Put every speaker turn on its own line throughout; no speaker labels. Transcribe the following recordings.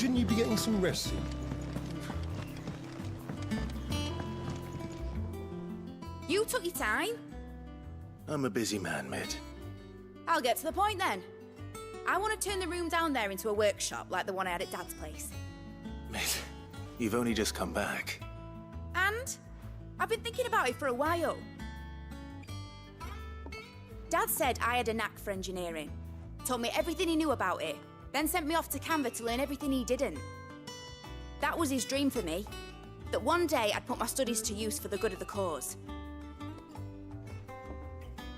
shouldn't you be getting some rest soon?
You took your time.
I'm a busy man, Mid.
I'll get to the point then. I want to turn the room down there into a workshop like the one I had at Dad's place.
Mid, you've only just come back.
And I've been thinking about it for a while. Dad said I had a knack for engineering. Told me everything he knew about it, then sent me off to Canva to learn everything he didn't. That was his dream for me. That one day I'd put my studies to use for the good of the cause.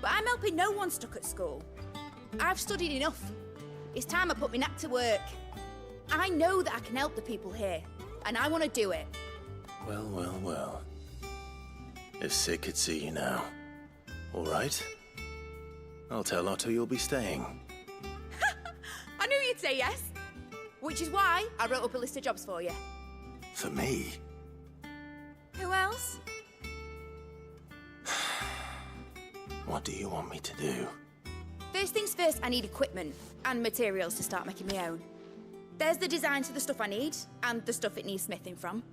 But I'm helping no one stuck at school. I've studied enough. It's time I put my knack to work. I know that I can help the people here, and I want to do it.
Well, well, well. If Sid could see you now. All right? I'll tell Otto you'll be staying.
I knew you'd say yes. Which is why I wrote up a list of jobs for you.
For me?
Who else?
What do you want me to do?
First things first, I need equipment and materials to start making my own. There's the designs for the stuff I need, and the stuff it needs smithing from.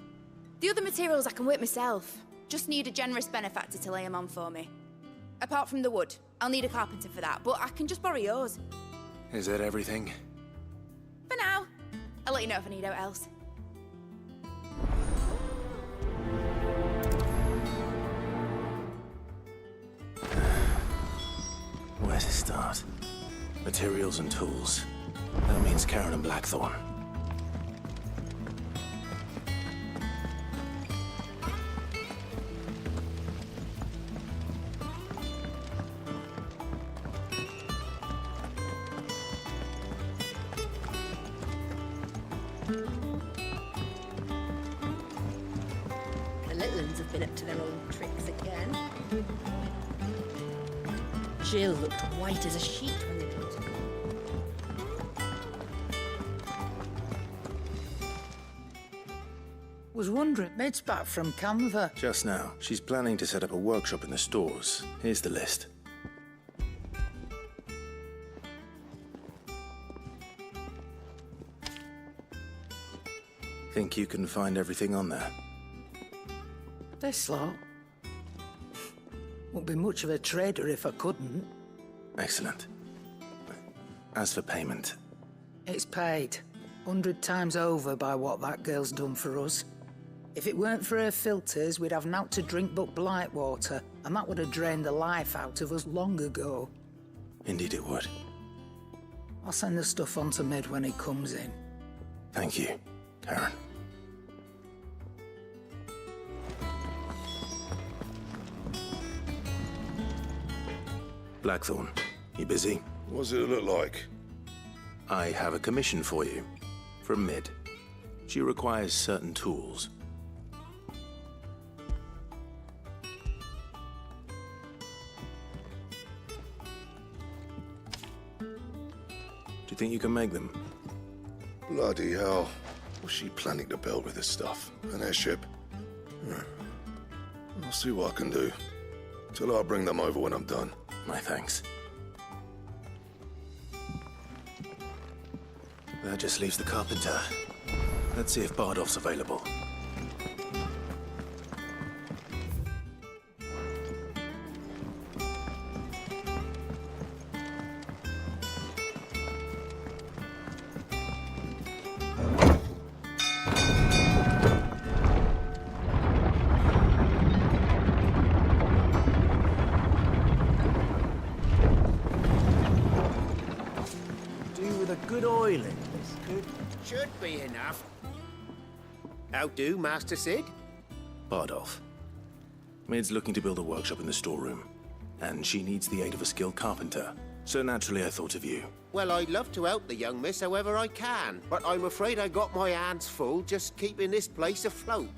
The other materials I can work myself. Just need a generous benefactor to lay them on for me. Apart from the wood, I'll need a carpenter for that, but I can just borrow yours.
Is that everything?
For now. I'll let you know if I need out else.
Where to start? Materials and tools. That means Karen and Blackthorn.
The little ones have been up to their old tricks again. Jill looked white as a sheet when they brought her.
Was wondering, Mid's back from Canva.
Just now. She's planning to set up a workshop in the stores. Here's the list. Think you can find everything on there?
This lot. Wouldn't be much of a trader if I couldn't.
Excellent. As for payment,
It's paid 100 times over by what that girl's done for us. If it weren't for her filters, we'd have naught to drink but blight water, and that would have drained the life out of us long ago.
indeed it would.
I'll send the stuff on to Mid when he comes in.
Thank you, Karen. Blackthorn, you busy?
What's it look like?
I have a commission for you. From Mid. She requires certain tools. Do you think you can make them?
Bloody hell. What's she planning to build with this stuff? An airship? I'll see what I can do. Till I'll bring them over when I'm done.
My thanks. That just leaves the carpenter. Let's see if Bardolph's available.
Good oil in this. Should be enough. How do, Master Sid?
Bardolph. Mid's looking to build a workshop in the storeroom, and she needs the aid of a skilled carpenter. So naturally I thought of you.
Well, I'd love to help the young miss however I can, but I'm afraid I got my hands full just keeping this place afloat.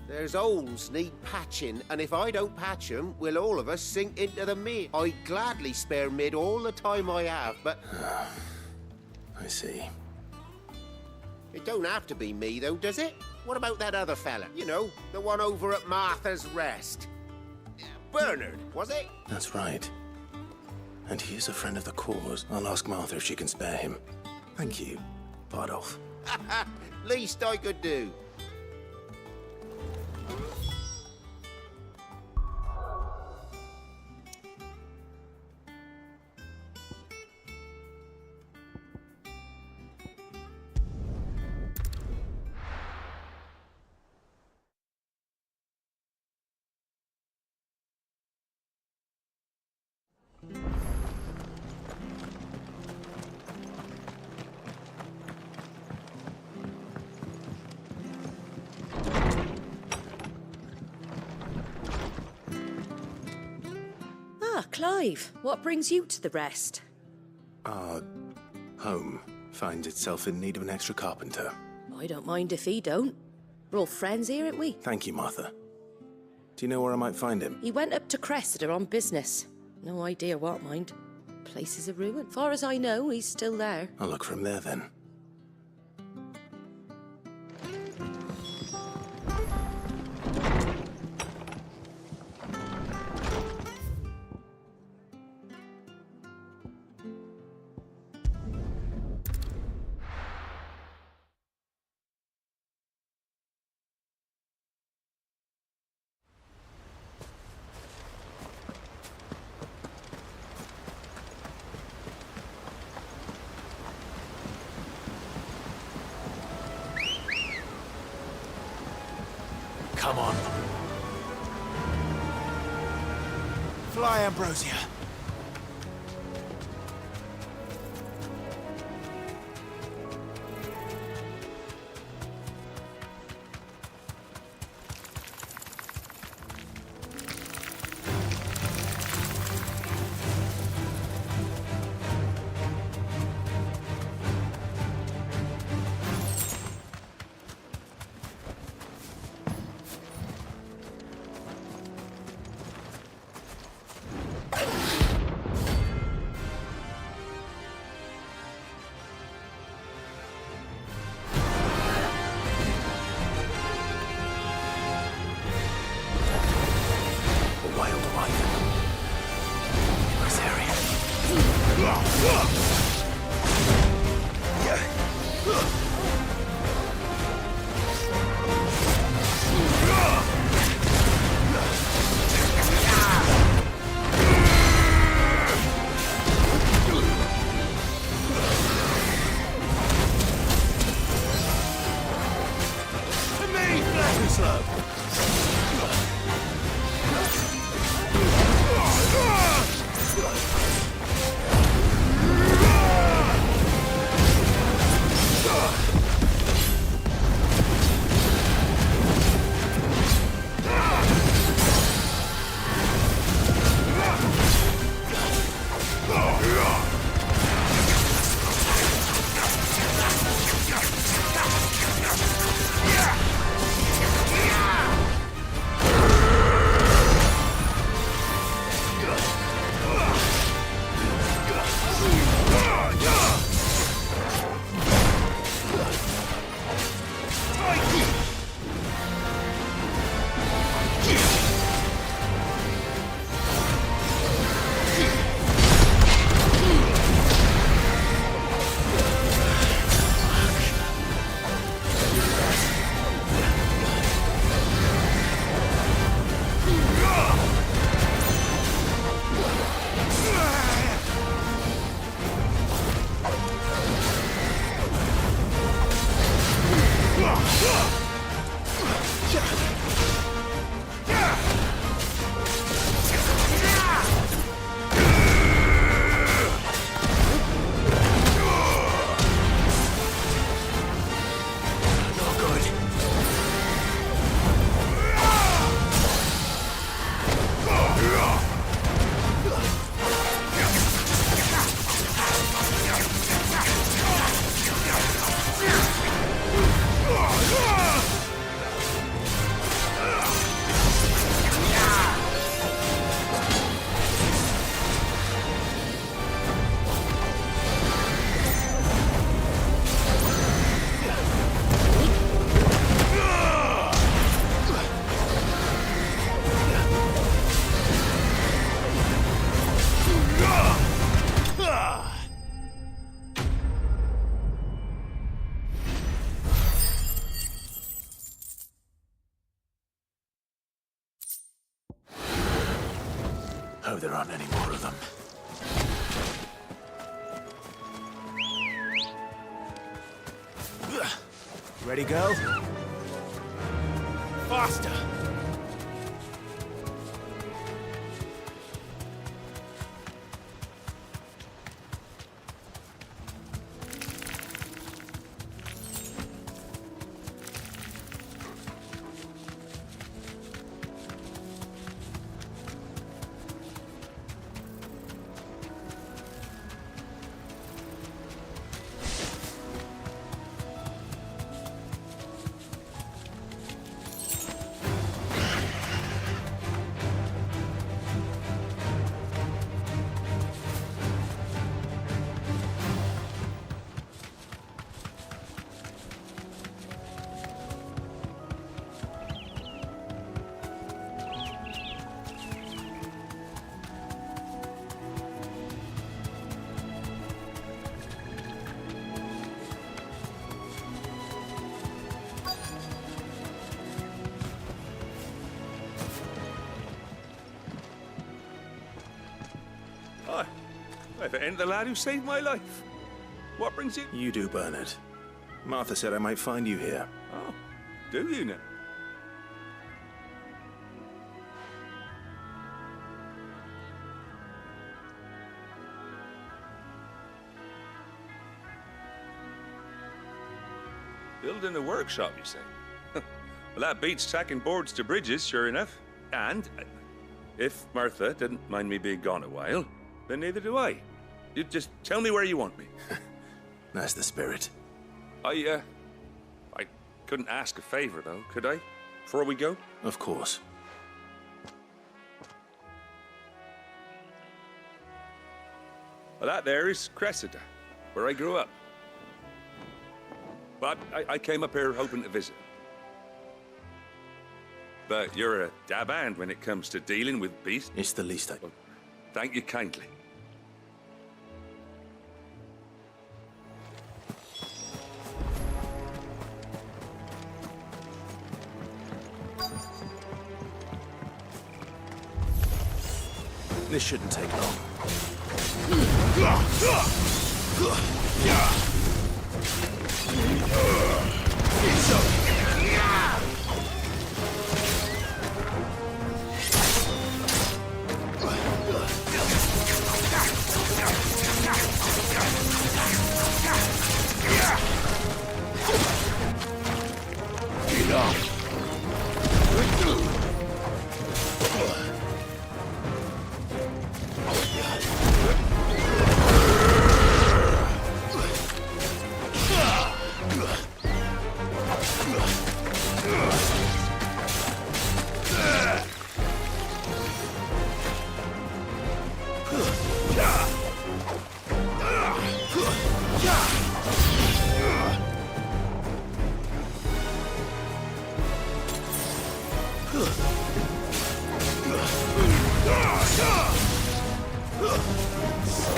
There's holes need patching, and if I don't patch them, we'll all of us sink into the mid. I'd gladly spare Mid all the time I have, but...
I see.
It don't have to be me, though, does it? What about that other fella? You know, the one over at Martha's Rest. Bernard, was it?
That's right. And he is a friend of the cause. I'll ask Martha if she can spare him. Thank you, Bardolph.
Least I could do.
Ah, Clive, what brings you to the rest?
Our home finds itself in need of an extra carpenter.
I don't mind if he don't. We're all friends here, ain't we?
Thank you, Martha. Do you know where I might find him?
He went up to Cressida on business. No idea what, mind. Place is a ruin. Far as I know, he's still there.
I'll look for him there then.
Come on. Fly, Ambrosia.
Hope there aren't any more of them.
Ready, girl? Faster!
Hi. If it ain't the lad who saved my life. What brings you?
You do, Bernard. Martha said I might find you here.
Oh, do you now? Building a workshop, you say? Well, that beats tacking boards to bridges, sure enough. And if Martha didn't mind me being gone a while, then neither do I. You just tell me where you want me.
That's the spirit.
I couldn't ask a favor, though, could I? Before we go?
Of course.
Well, that there is Cressida, where I grew up. But I came up here hoping to visit. But you're a dab hand when it comes to dealing with beasts.
It's the least I...
Thank you kindly.
This shouldn't take long.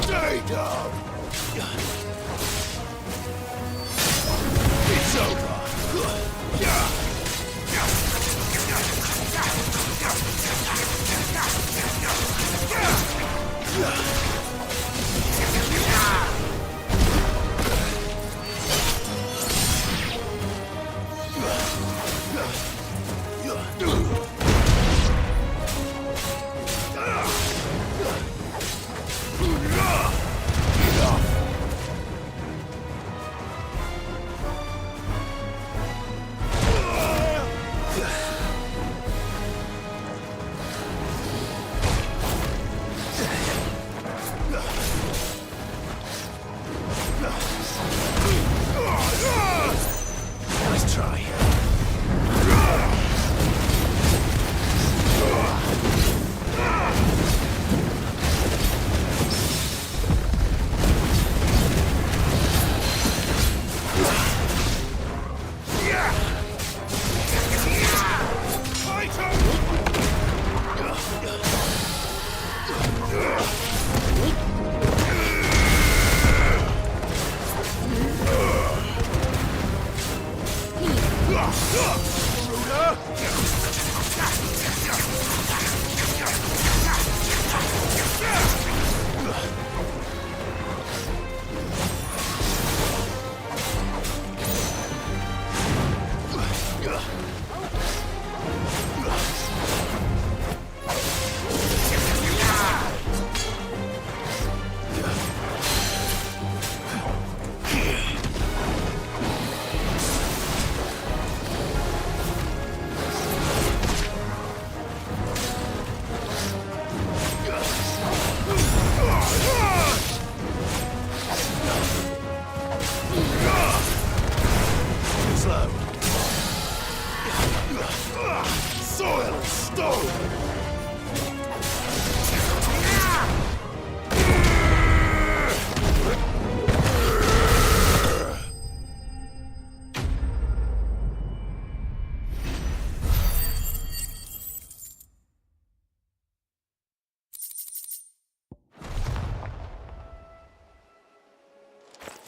Stay down. It's over.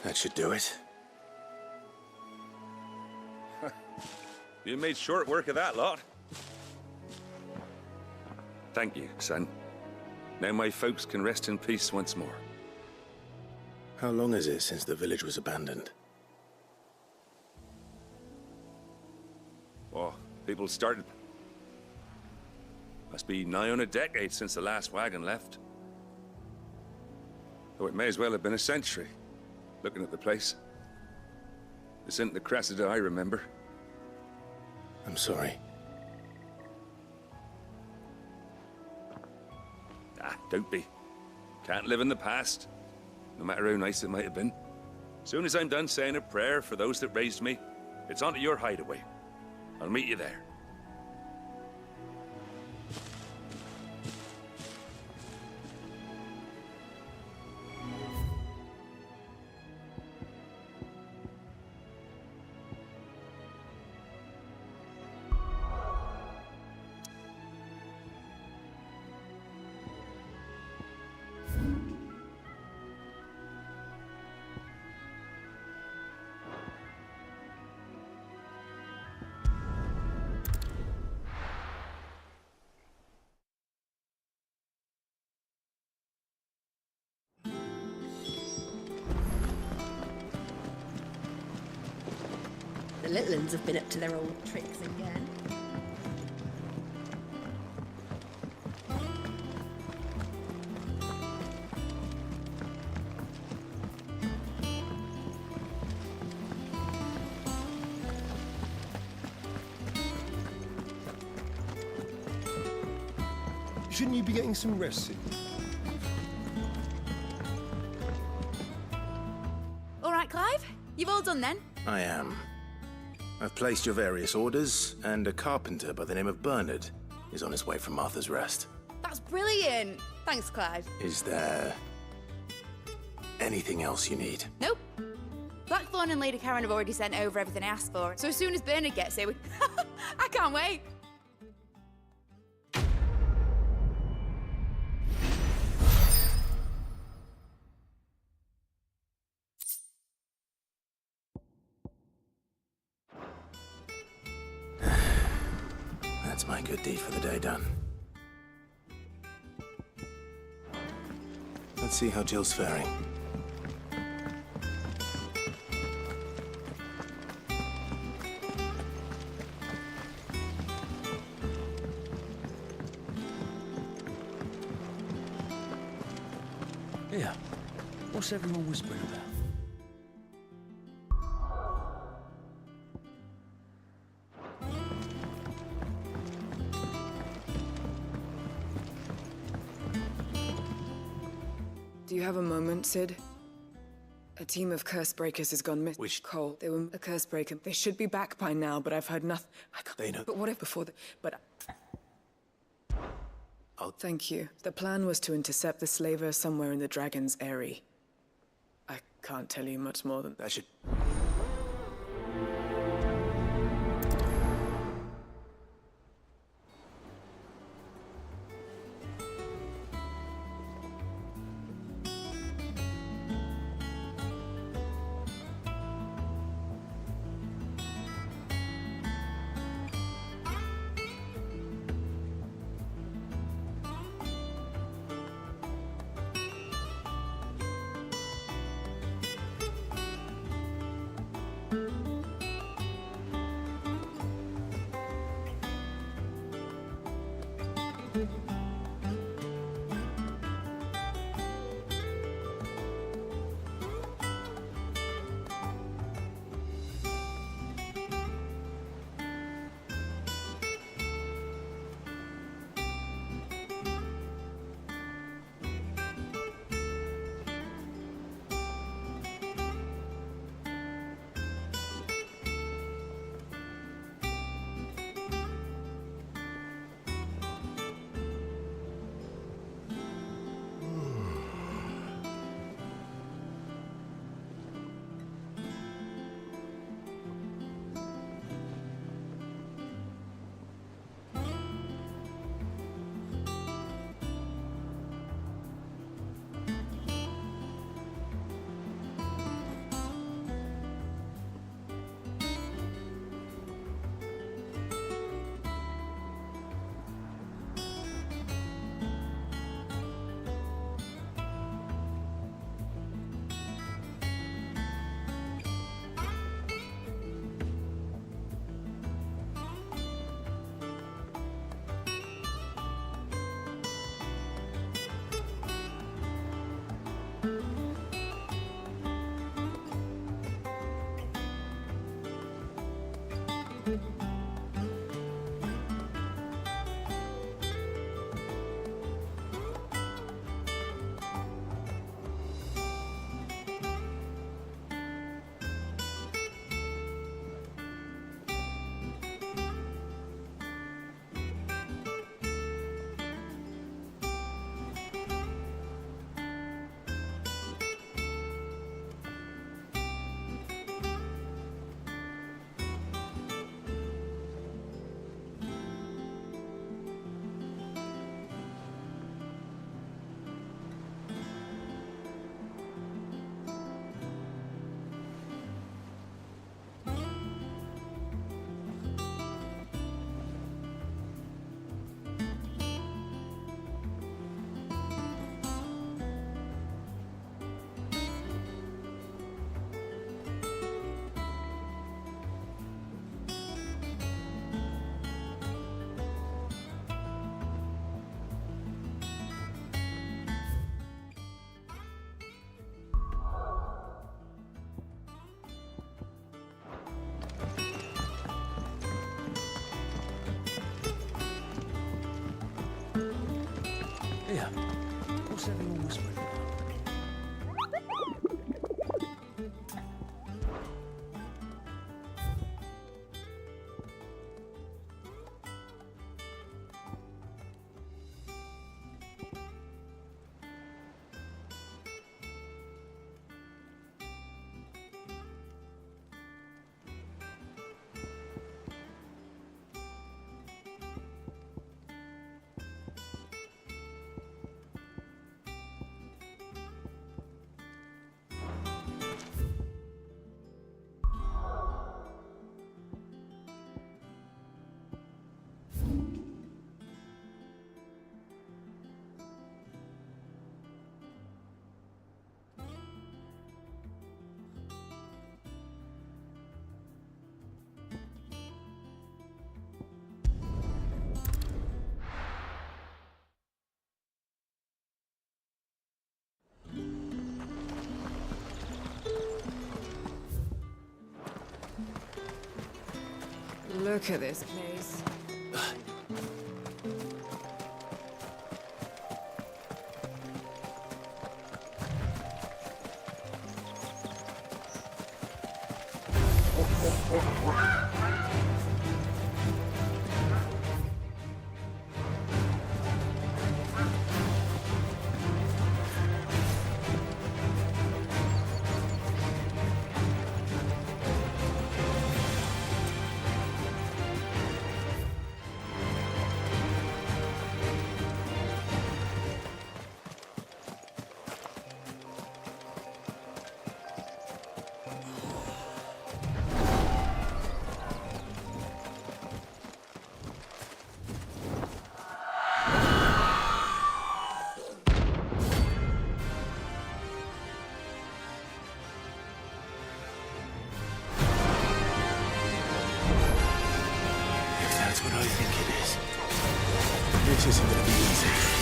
That should do it.
You made short work of that lot. Thank you, son. Now my folks can rest in peace once more.
How long is it since the village was abandoned?
Oh, people started... Must be nigh on a decade since the last wagon left. Though it may as well have been a century, looking at the place. This isn't the Cressida I remember.
I'm sorry.
Ah, don't be. Can't live in the past, no matter how nice it might have been. Soon as I'm done saying a prayer for those that raised me, it's on to your hideaway. I'll meet you there.
The little uns have been up to their old tricks again.
Shouldn't you be getting some rest, Sid?
All right, Clive? You've all done then?
I am. I've placed your various orders, and a carpenter by the name of Bernard is on his way from Martha's Rest.
That's brilliant. Thanks, Clive.
Is there anything else you need?
Nope. Blackthorn and Lady Karen have already sent over everything I asked for, so as soon as Bernard gets here, I can't wait.
That's my good deed for the day done. Let's see how Jill's faring.
Yeah. What's everyone whispering about?
Do you have a moment, Sid? A team of curse breakers has gone missing.
Which-
Cole? They were a curse breaker. They should be back by now, but I've heard nothing. I can't.
They know-
But what if before the... But...
I'll-
Thank you. The plan was to intercept the slaver somewhere in the Dragon's Eyrie. I can't tell you much more than...
That should...
Yeah. What's everyone whispering about?
Look at this place.
That's what I think it is. This isn't gonna be easy.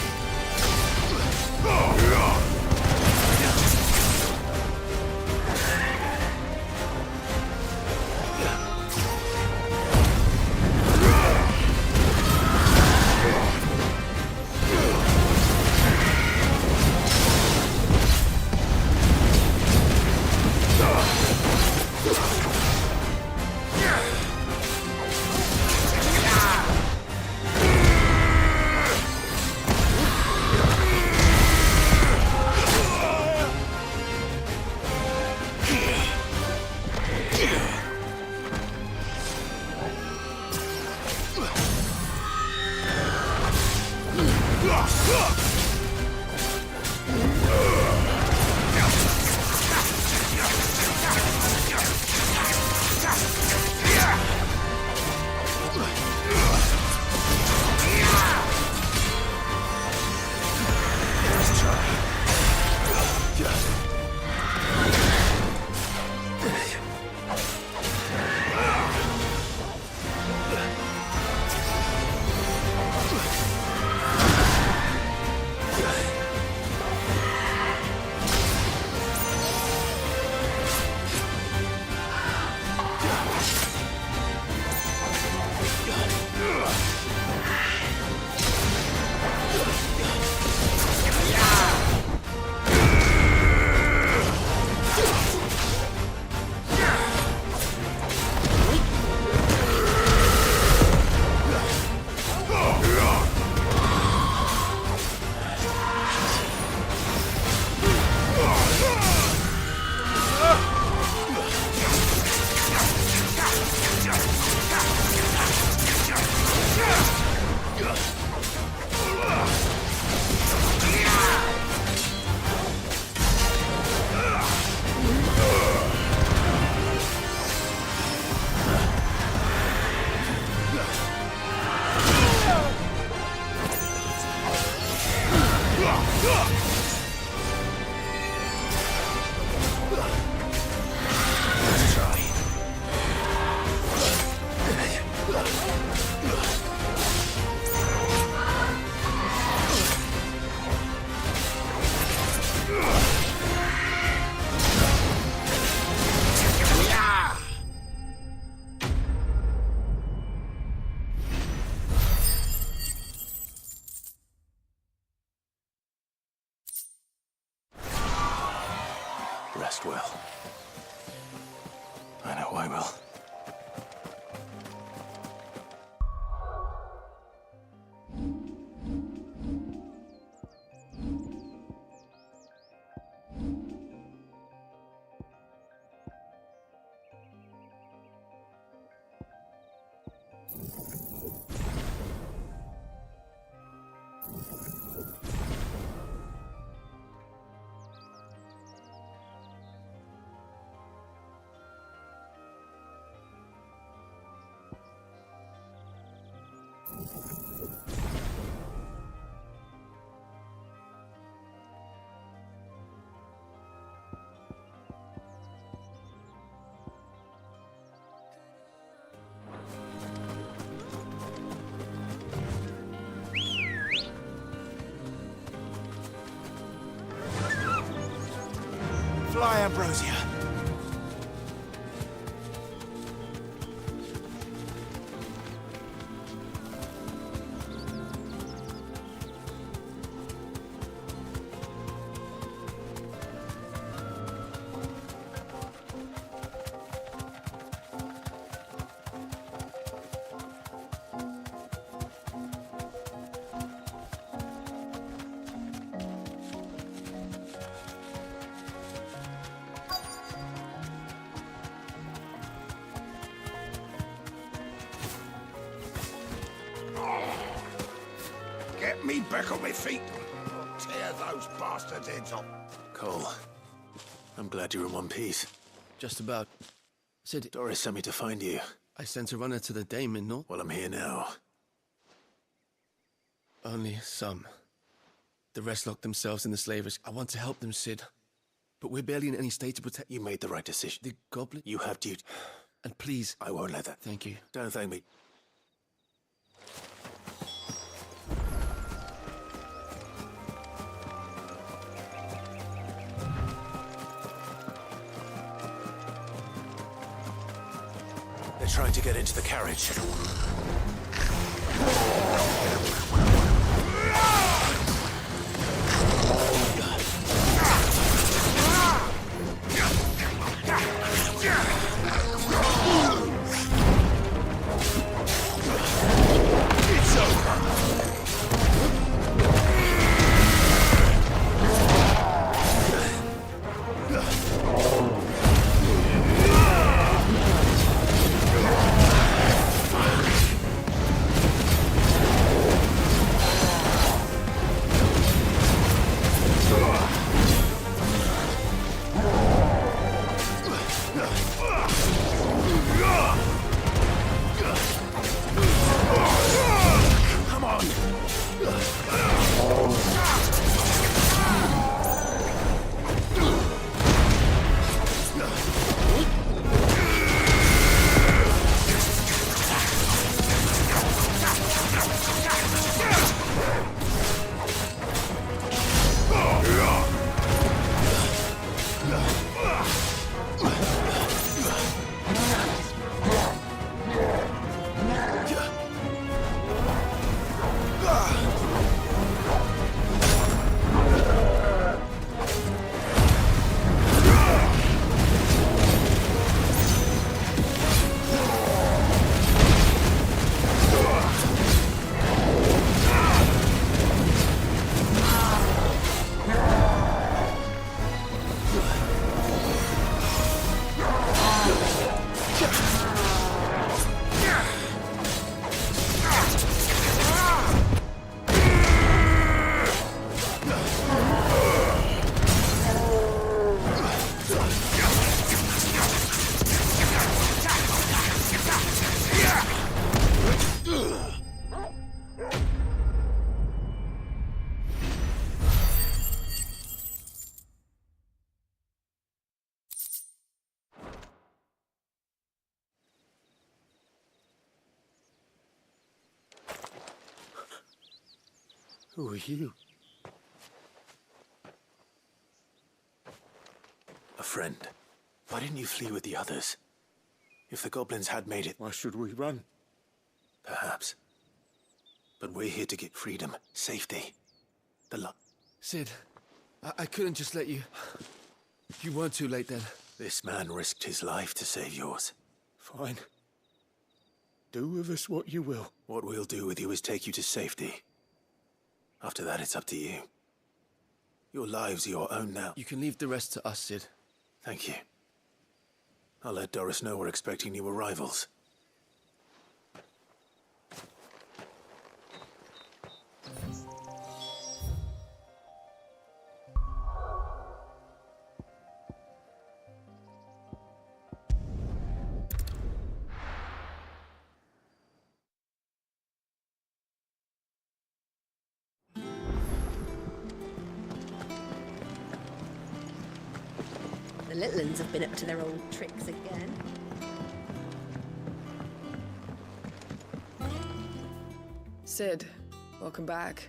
Rest well. I know I will.
Fly, Ambrosia.
Get me back on my feet. Tear those bastards' heads off.
Cole, I'm glad you're in one piece.
Just about. Sid,
Doris sent me to find you.
I sent a runner to the Daemon, no?
Well, I'm here now.
Only some. The rest locked themselves in the slavers. I want to help them, Sid. But we're barely in any state to protect...
You made the right decision.
The Goblin?
You have duty.
And please...
I won't let that.
Thank you.
Don't thank me. They're trying to get into the carriage.
It's over.
Who are you? A friend. Why didn't you flee with the others? If the goblins had made it...
Why should we run?
Perhaps. But we're here to get freedom, safety. The luck.
Sid, I couldn't just let you... You weren't too late then.
This man risked his life to save yours.
Fine. Do with us what you will.
What we'll do with you is take you to safety. After that, it's up to you. Your lives are your own now.
You can leave the rest to us, Sid.
Thank you. I'll let Doris know we're expecting new arrivals.
The little uns have been up to their old tricks again.
Sid, welcome back.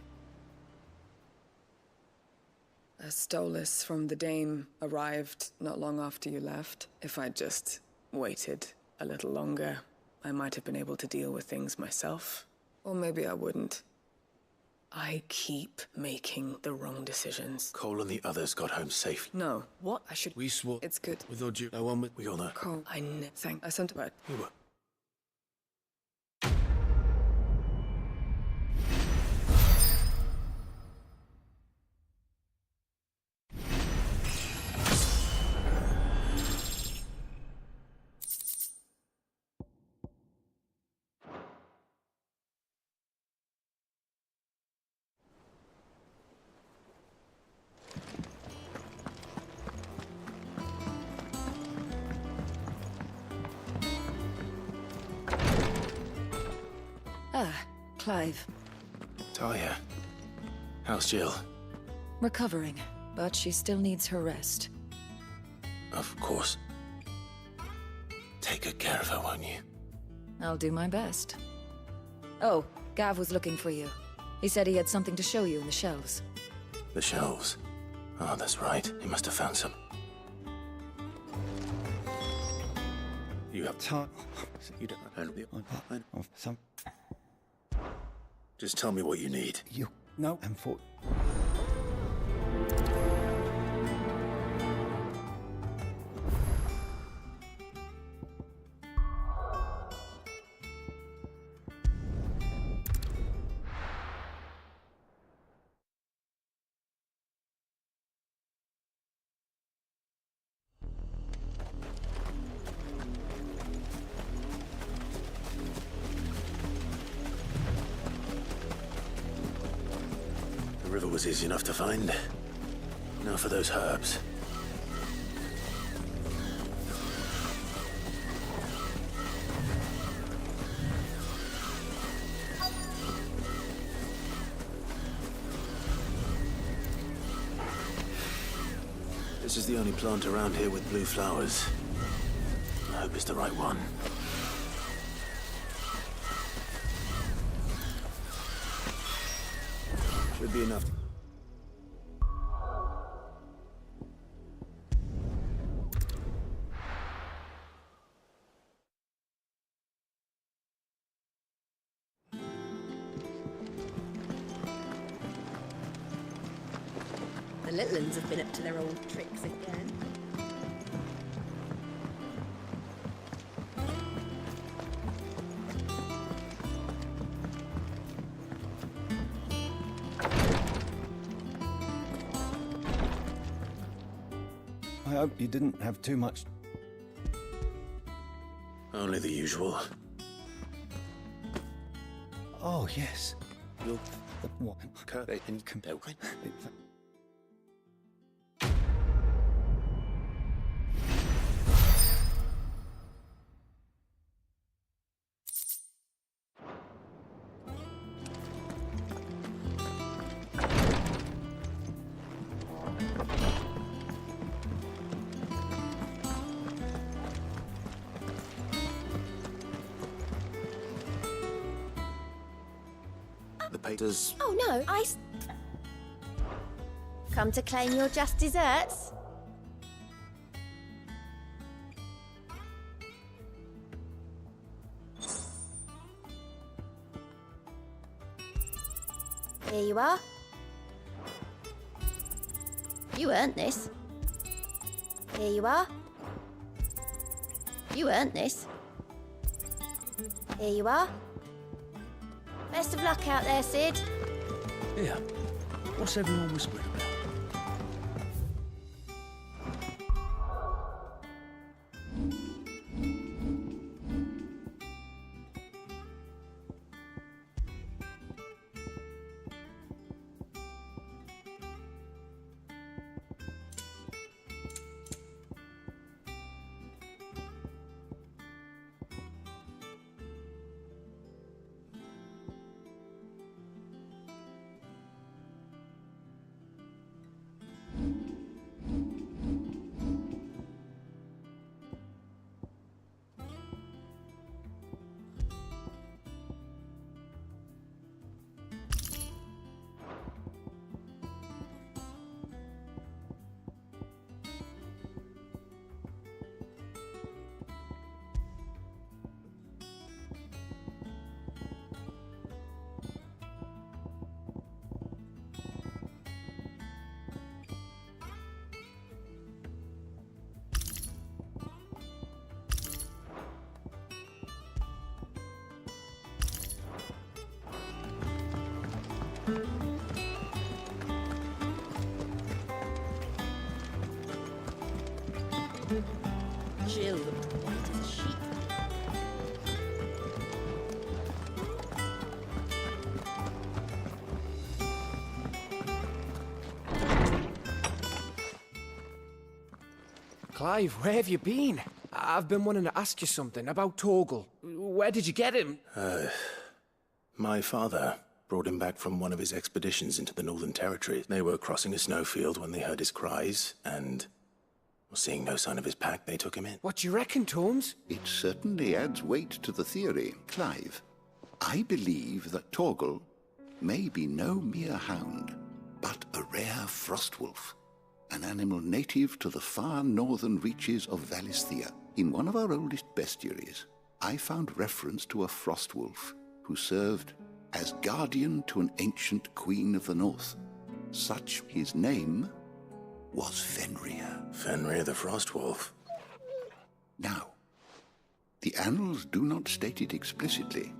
A Stolas from the Dame arrived not long after you left. If I'd just waited a little longer, I might have been able to deal with things myself. Or maybe I wouldn't. I keep making the wrong decisions.
Cole and the others got home safe.
No. What? I should...
We swore.
It's good.
With all due, no one would...
We all know.
Cole, I sent about...
You were.
Ah, Clive.
Talia. How's Jill?
Recovering, but she still needs her rest.
Of course. Take good care of her, won't you?
I'll do my best. Oh, Gav was looking for you. He said he had something to show you in the shelves.
The shelves. Oh, that's right. He must have found some. You have time. You don't know
some.
Just tell me what you need.
You know, and for.
The river was easy enough to find. Now for those herbs. This is the only plant around here with blue flowers. I hope it's the right one. Should be enough.
The little uns have been up to their old tricks again.
I hope you didn't have too much.
Only the usual.
Oh, yes. You're the what?
And compare. The papers.
Oh no, Come to claim your just desserts? Here you are. You earned this. Here you are.
You earned this.
Here you are. Best of luck out there, Sid.
Yeah. What's everyone whispering about?
Jill looked white as a sheet.
Clive, where have you been? I've been wanting to ask you something about Torgal. Where did you get him?
My father brought him back from one of his expeditions into the Northern Territory. They were crossing a snowfield when they heard his cries, and seeing no sign of his pack, they took him in.
What do you reckon, Torms?
It certainly adds weight to the theory, Clive. I believe that Torgal may be no mere hound, but a rare frostwolf, an animal native to the far northern reaches of Valisthea. In one of our oldest bestiaries, I found reference to a frostwolf who served as guardian to an ancient queen of the north. Such his name was Fenrir.
Fenrir the Frostwolf.
Now, the annals do not state it explicitly,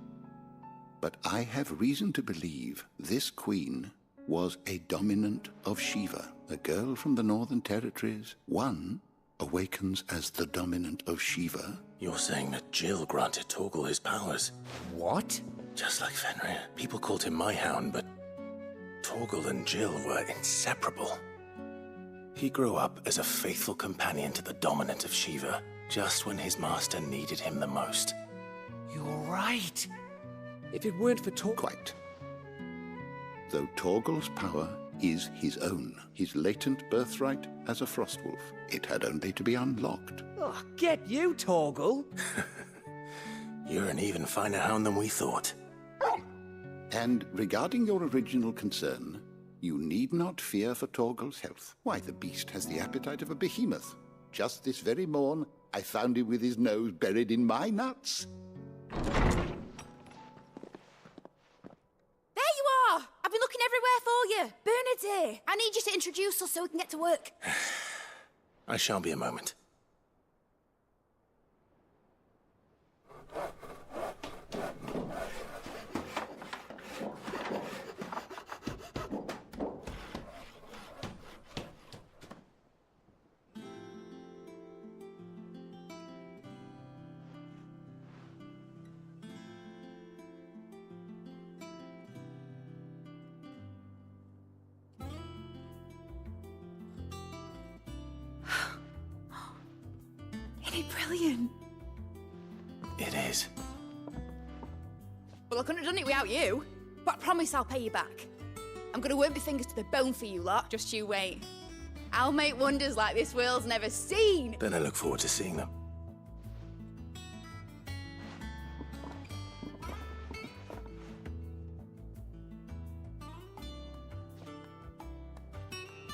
but I have reason to believe this queen was a dominant of Shiva, a girl from the Northern Territories. One awakens as the dominant of Shiva.
You're saying that Jill granted Torgal his powers?
What?
Just like Fenrir. People called him my hound, but Torgal and Jill were inseparable. He grew up as a faithful companion to the dominant of Shiva, just when his master needed him the most.
You're right. If it weren't for Torgal...
Quite. Though Torgal's power is his own, his latent birthright as a Frostwolf, it had only to be unlocked.
Oh, get you, Torgal!
You're an even finer hound than we thought.
And regarding your original concern, you need not fear for Torgal's health. Why, the beast has the appetite of a behemoth. Just this very morn, I found him with his nose buried in my nuts.
There you are! I've been looking everywhere for you. Bernard's here. I need you to introduce us so we can get to work.
I shall be a moment.
Brilliant.
It is.
Well, I couldn't have done it without you, but I promise I'll pay you back. I'm gonna work my fingers to the bone for you lot. Just you wait. I'll make wonders like this world's never seen.
Then I look forward to seeing them.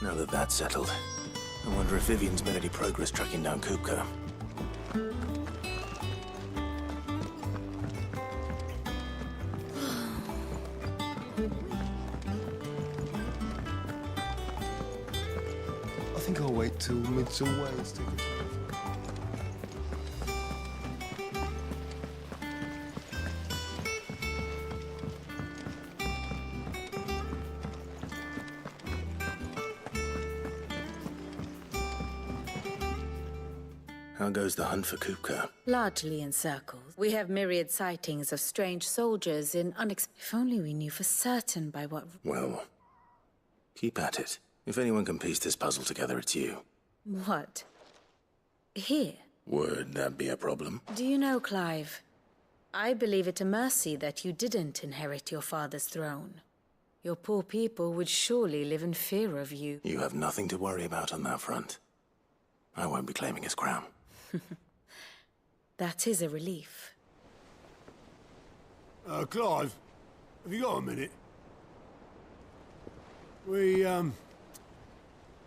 Now that that's settled, I wonder if Vivian's made any progress tracking down Kupka.
I think I'll wait till Midsole Wales take it.
How goes the hunt for Kupka?
Largely in circles. We have myriad sightings of strange soldiers in If only we knew for certain by what...
Well, keep at it. If anyone can piece this puzzle together, it's you.
What? Here?
Would that be a problem?
Do you know, Clive? I believe it a mercy that you didn't inherit your father's throne. Your poor people would surely live in fear of you.
You have nothing to worry about on that front. I won't be claiming his crown.
That is a relief.
Clive, have you got a minute? We, have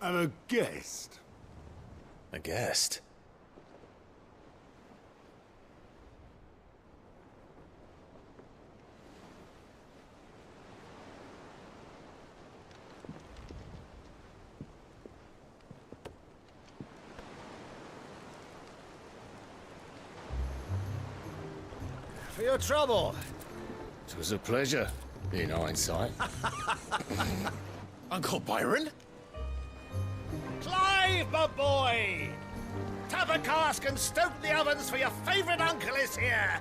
a guest.
A guest?
For your trouble. It was a pleasure, in hindsight.
Uncle Byron?
Clive, my boy! Tap a cask and stoke the ovens for your favourite uncle is here!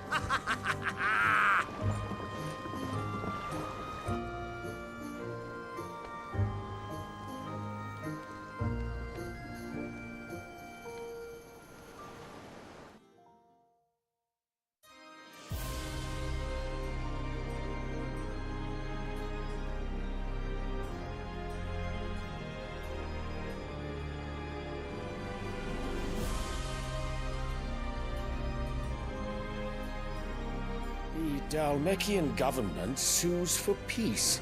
The Dhalmekian government sues for peace.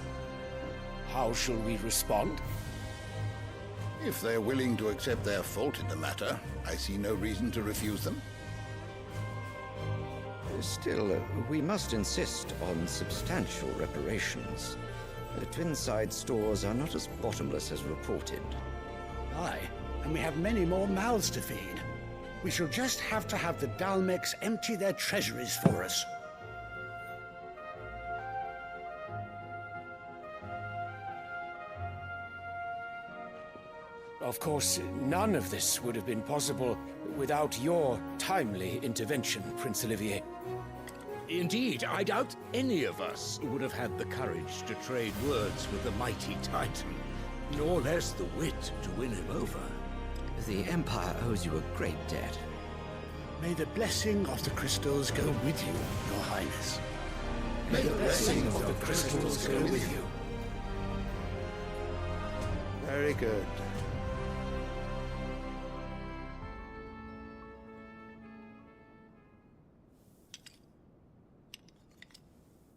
How shall we respond?
If they're willing to accept their fault in the matter, I see no reason to refuse them.
Still, we must insist on substantial reparations. The Twinside stores are not as bottomless as reported.
Aye, and we have many more mouths to feed. We shall just have to have the Dhalmecs empty their treasuries for us.
Of course, none of this would have been possible without your timely intervention, Prince Olivier.
Indeed, I doubt any of us would have had the courage to trade words with the mighty Titan, nor less the wit to win him over.
The Empire owes you a great debt.
May the blessing of the crystals go with you, Your Highness.
May the blessing of the crystals go with you.
Very good.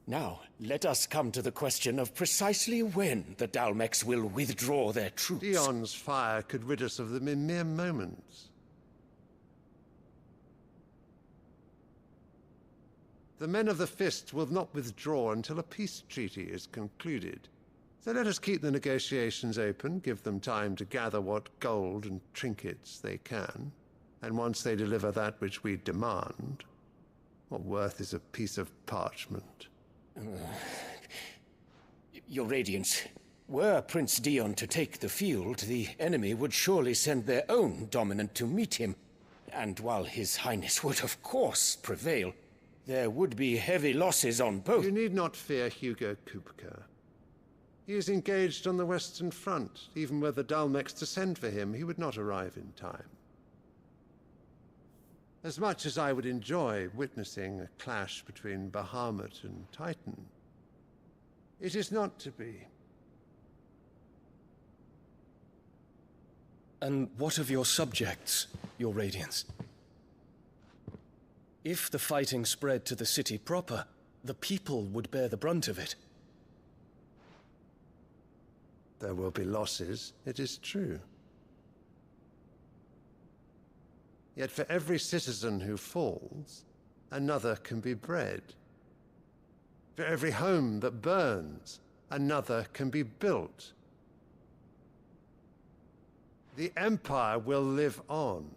Now, let us come to the question of precisely when the Dhalmecs will withdraw their troops.
Dion's fire could rid us of them in mere moments. The men of the Fist will not withdraw until a peace treaty is concluded. So let us keep the negotiations open, give them time to gather what gold and trinkets they can, and once they deliver that which we demand, what worth is a piece of parchment?
Your Radiance, were Prince Dion to take the field, the enemy would surely send their own dominant to meet him. And while His Highness would of course prevail, there would be heavy losses on both.
You need not fear Hugo Kupka. He is engaged on the Western Front. Even were the Dhalmecs to send for him, he would not arrive in time. As much as I would enjoy witnessing a clash between Bahamut and Titan, it is not to be.
And what of your subjects, Your Radiance? If the fighting spread to the city proper, the people would bear the brunt of it.
There will be losses, it is true. Yet for every citizen who falls, another can be bred. For every home that burns, another can be built. The Empire will live on.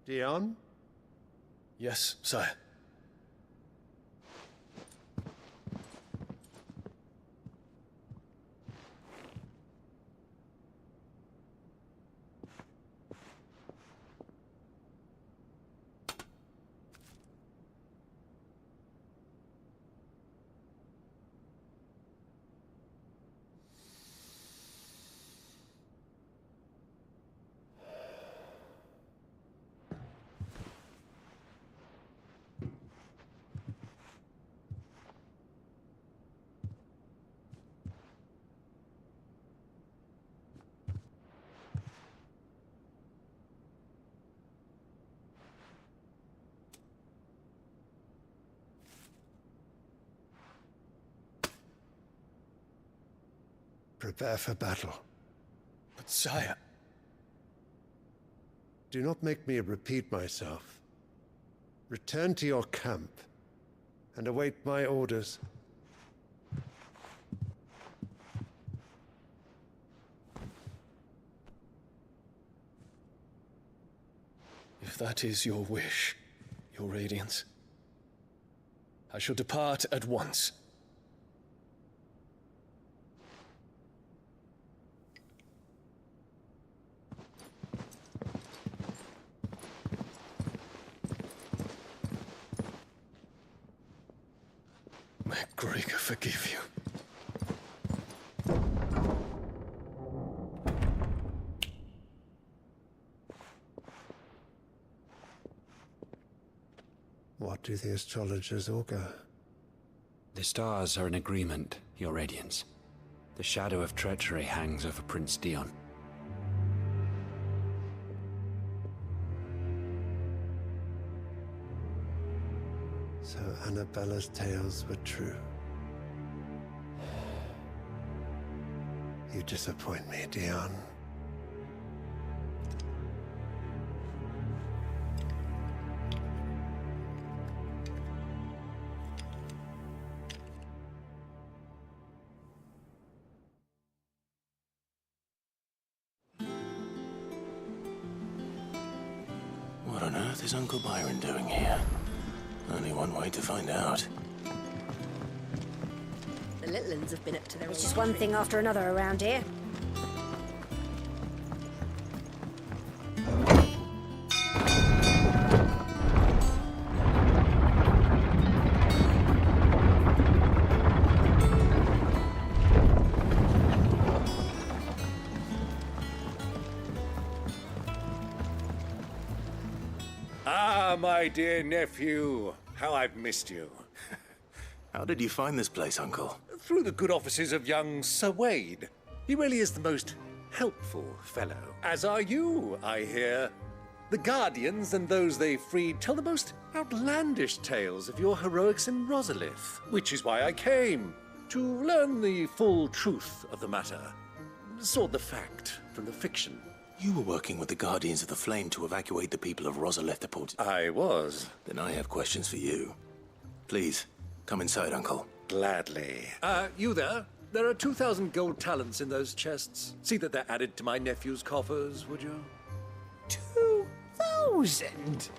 Dion?
Yes, sire.
Prepare for battle.
But sire...
Do not make me repeat myself. Return to your camp and await my orders.
If that is your wish, your Radiance, I shall depart at once. May Gregor forgive you.
What do the astrologers augur?
The stars are in agreement, Your Radiance. The shadow of treachery hangs over Prince Dion.
So Annabella's tales were true. You disappoint me, Dion.
What on earth is Uncle Byron doing here? Only one way to find out.
The little uns have been up to their... It's just one thing after another around here.
Ah, my dear nephew. How I've missed you.
How did you find this place, Uncle?
Through the good offices of young Sir Wade. He really is the most helpful fellow. As are you, I hear. The Guardians and those they freed tell the most outlandish tales of your heroics in Rosalith, which is why I came, to learn the full truth of the matter. Sort the fact from the fiction.
You were working with the Guardians of the Flame to evacuate the people of Rosalith.
I was.
Then I have questions for you. Please, come inside, Uncle.
Gladly. You there? There are 2,000 gold talents in those chests. See that they're added to my nephew's coffers, would you?
2,000?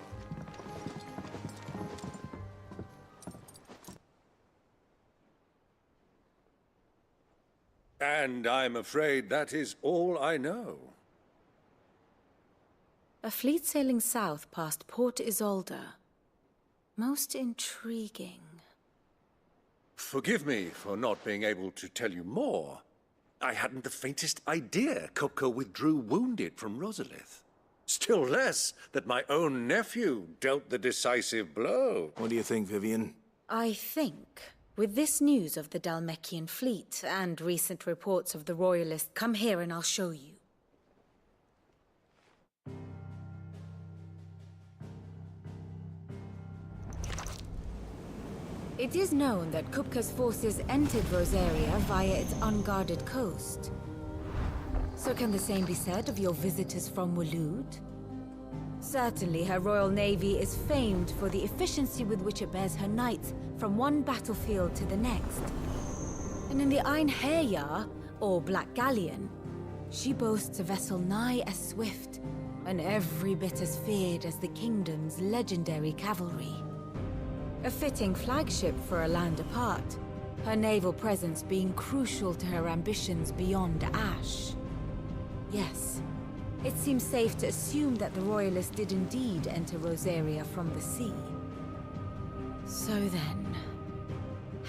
And I'm afraid that is all I know.
A fleet sailing south past Port Isolde. Most intriguing.
Forgive me for not being able to tell you more. I hadn't the faintest idea Kupka withdrew wounded from Rosalith. Still less that my own nephew dealt the decisive blow.
What do you think, Vivian?
I think, with this news of the Dhalmekian fleet and recent reports of the Royalists, come here and I'll show you. It is known that Kupka's forces entered Rosaria via its unguarded coast. So can the same be said of your visitors from Waloed? Certainly, her Royal Navy is famed for the efficiency with which it bears her knights from one battlefield to the next. And in the Einherjar, or Black Galleon, she boasts a vessel nigh as swift and every bit as feared as the kingdom's legendary cavalry. A fitting flagship for a land apart, her naval presence being crucial to her ambitions beyond Ash. Yes, it seems safe to assume that the Royalists did indeed enter Rosaria from the sea. So then,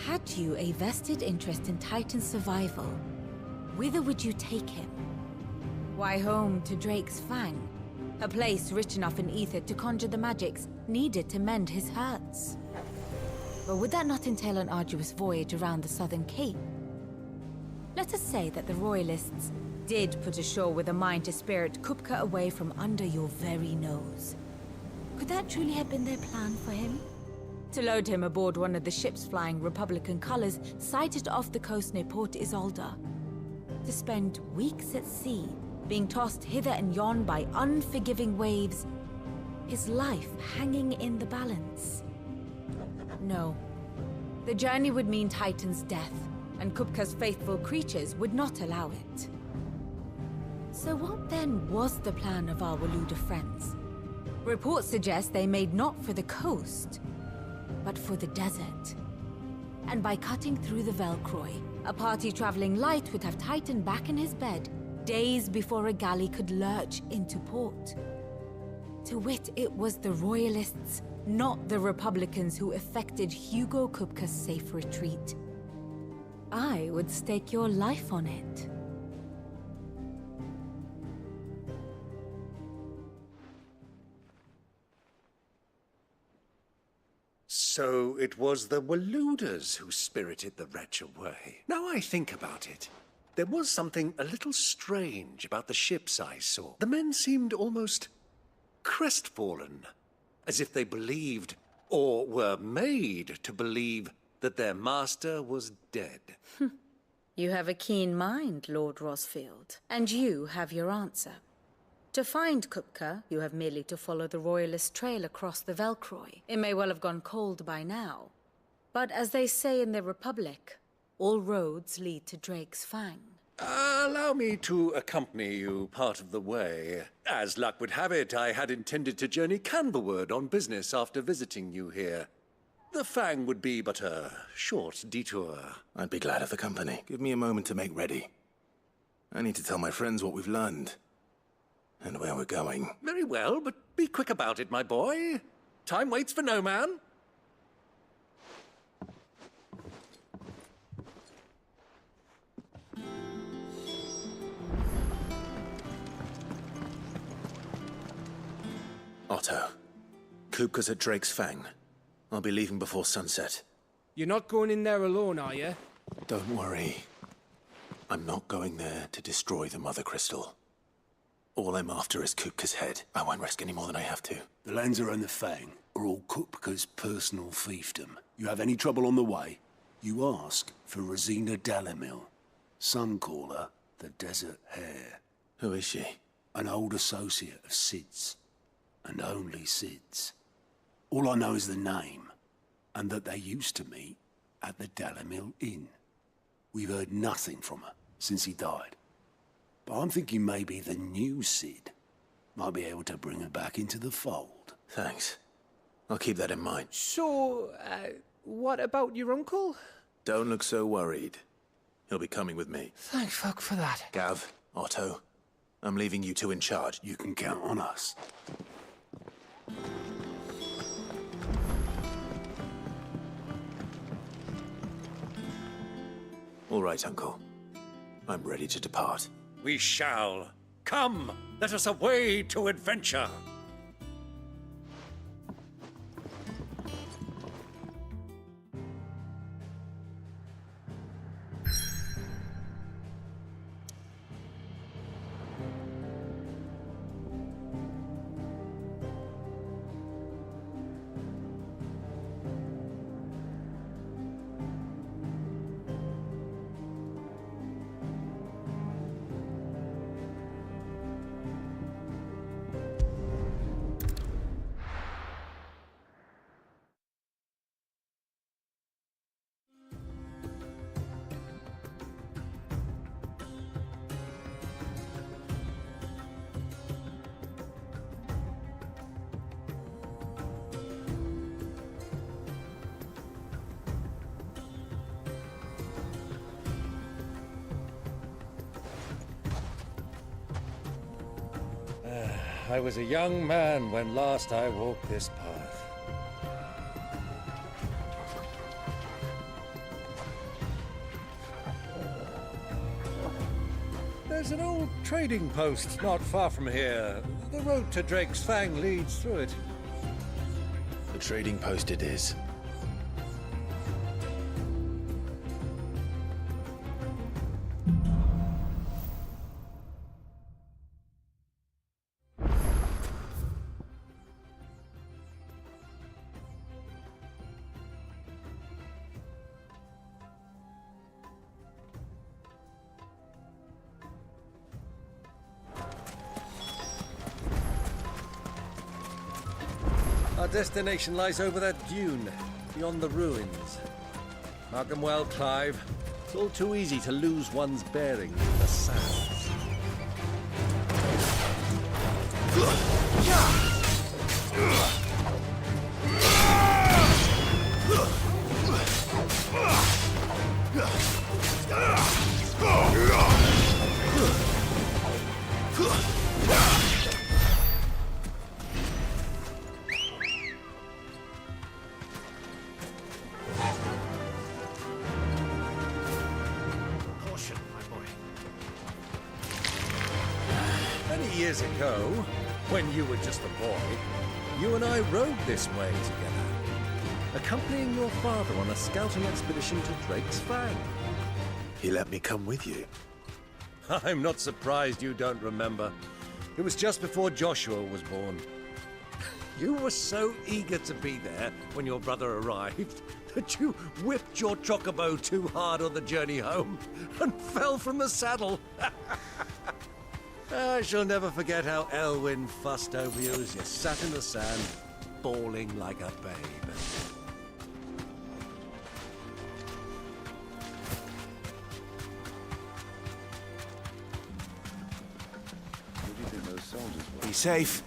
had you a vested interest in Titan's survival, whither would you take him? Why, home to Drake's Fang, a place rich enough in ether to conjure the magics needed to mend his hurts. But would that not entail an arduous voyage around the southern cape? Let us say that the Royalists did put ashore with a mind to spirit Kupka away from under your very nose. Could that truly have been their plan for him? To load him aboard one of the ships flying Republican colors sighted off the coast near Port Isolde? To spend weeks at sea, being tossed hither and yon by unforgiving waves, his life hanging in the balance? No. The journey would mean Titan's death, and Kupka's faithful creatures would not allow it. So what then was the plan of our Waluda friends? Reports suggest they made not for the coast, but for the desert. And by cutting through the Velcroy, a party traveling light would have Titan back in his bed days before a galley could lurch into port. To wit, it was the Royalists, not the Republicans, who effected Hugo Kupka's safe retreat. I would stake your life on it.
So it was the Waludas who spirited the wretch away. Now I think about it, there was something a little strange about the ships I saw. The men seemed almost crestfallen, as if they believed, or were made to believe, that their master was dead.
You have a keen mind, Lord Rosfield, and you have your answer. To find Kupka, you have merely to follow the Royalist trail across the Velcroy. It may well have gone cold by now, but as they say in the Republic, all roads lead to Drake's Fang.
Allow me to accompany you part of the way. As luck would have it, I had intended to journey Canverward on business after visiting you here. The Fang would be but a short detour.
I'd be glad of the company. Give me a moment to make ready. I need to tell my friends what we've learned. And where we're going.
Very well, but be quick about it, my boy. Time waits for no man.
Otto, Kupka's at Drake's Fang. I'll be leaving before sunset.
You're not going in there alone, are you?
Don't worry. I'm not going there to destroy the Mother Crystal. All I'm after is Kupka's head. I won't risk any more than I have to.
The Lanza and the Fang are all Kupka's personal fiefdom. You have any trouble on the way, you ask for Rosina Dalimil. Some call her the Desert Hare.
Who is she?
An old associate of Sid's. And only Sid's. All I know is the name, and that they used to meet at the Dalimil Inn. We've heard nothing from her since he died. But I'm thinking maybe the new Sid might be able to bring her back into the fold.
Thanks. I'll keep that in mind.
So, what about your uncle?
Don't look so worried. He'll be coming with me.
Thank fuck for that.
Gav, Otto, I'm leaving you two in charge.
You can count on us.
All right, Uncle. I'm ready to depart.
We shall. Come, let us away to adventure.
I was a young man when last I walked this path. There's an old trading post not far from here. The road to Drake's Fang leads through it.
The trading post it is.
Our destination lies over that dune, beyond the ruins. Mark 'em well, Clive. It's all too easy to lose one's bearings in the sands. Many years ago, when you were just a boy, you and I rode this way together, accompanying your father on a scouting expedition to Drake's Fang.
He let me come with you.
I'm not surprised you don't remember. It was just before Joshua was born. You were so eager to be there when your brother arrived that you whipped your chocobo too hard on the journey home and fell from the saddle. I shall never forget how Elwyn fussed over you as you sat in the sand, bawling like a babe.
Be safe.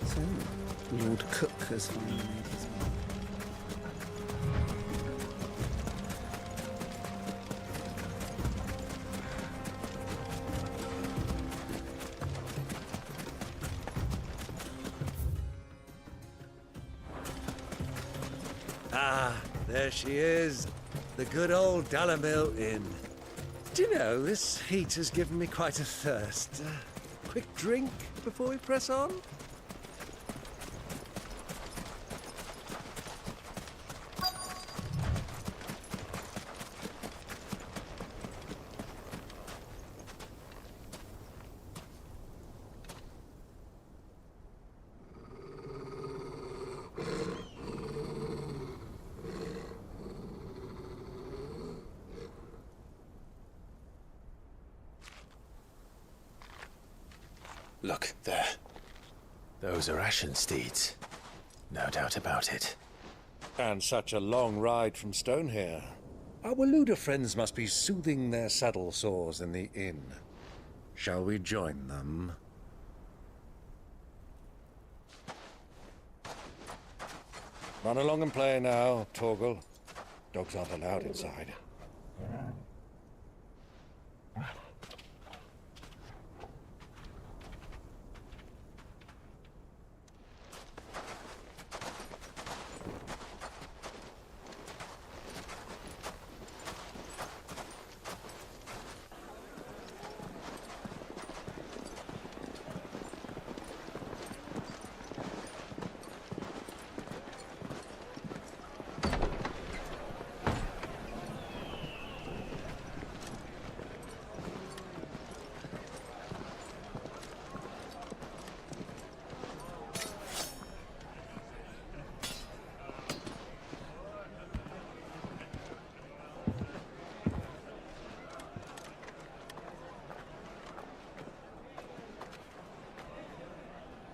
So, Lord Cook has finally made his mark.
Ah, there she is. The good old Dalamil Inn. Do you know, this heat has given me quite a thirst. Quick drink before we press on?
Look, there. Those are Ashen steeds. No doubt about it.
And such a long ride from Stonehair. Our Waluda friends must be soothing their saddle sores in the inn. Shall we join them? Run along and play now, Torgal. Dogs aren't allowed inside.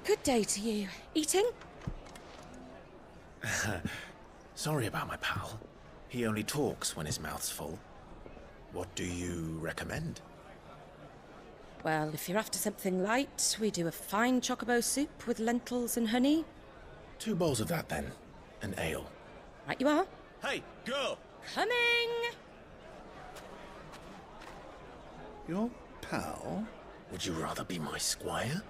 Good day to you. Eating?
Sorry about my pal. He only talks when his mouth's full. What do you recommend?
Well, if you're after something light, we do a fine chocobo soup with lentils and honey.
2 bowls of that, then. An ale.
Right you are.
Hey, girl!
Coming!
Your pal?
Would you rather be my squire?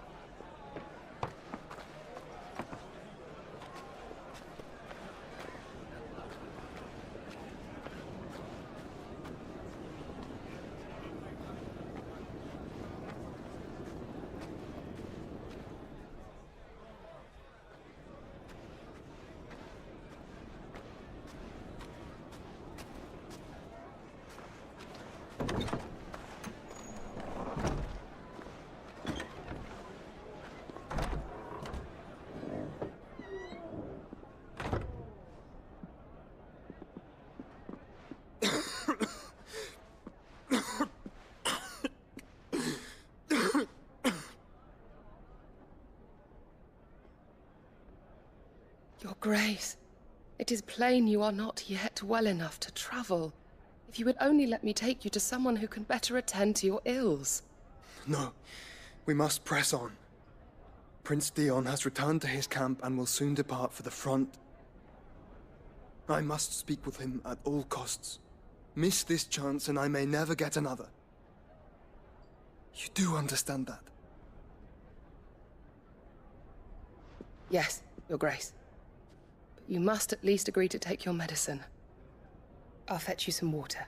Your Grace, it is plain you are not yet well enough to travel. If you would only let me take you to someone who can better attend to your ills.
No, we must press on. Prince Dion has returned to his camp and will soon depart for the front. I must speak with him at all costs. Miss this chance and I may never get another. You do understand that?
Yes, Your Grace. But you must at least agree to take your medicine. I'll fetch you some water.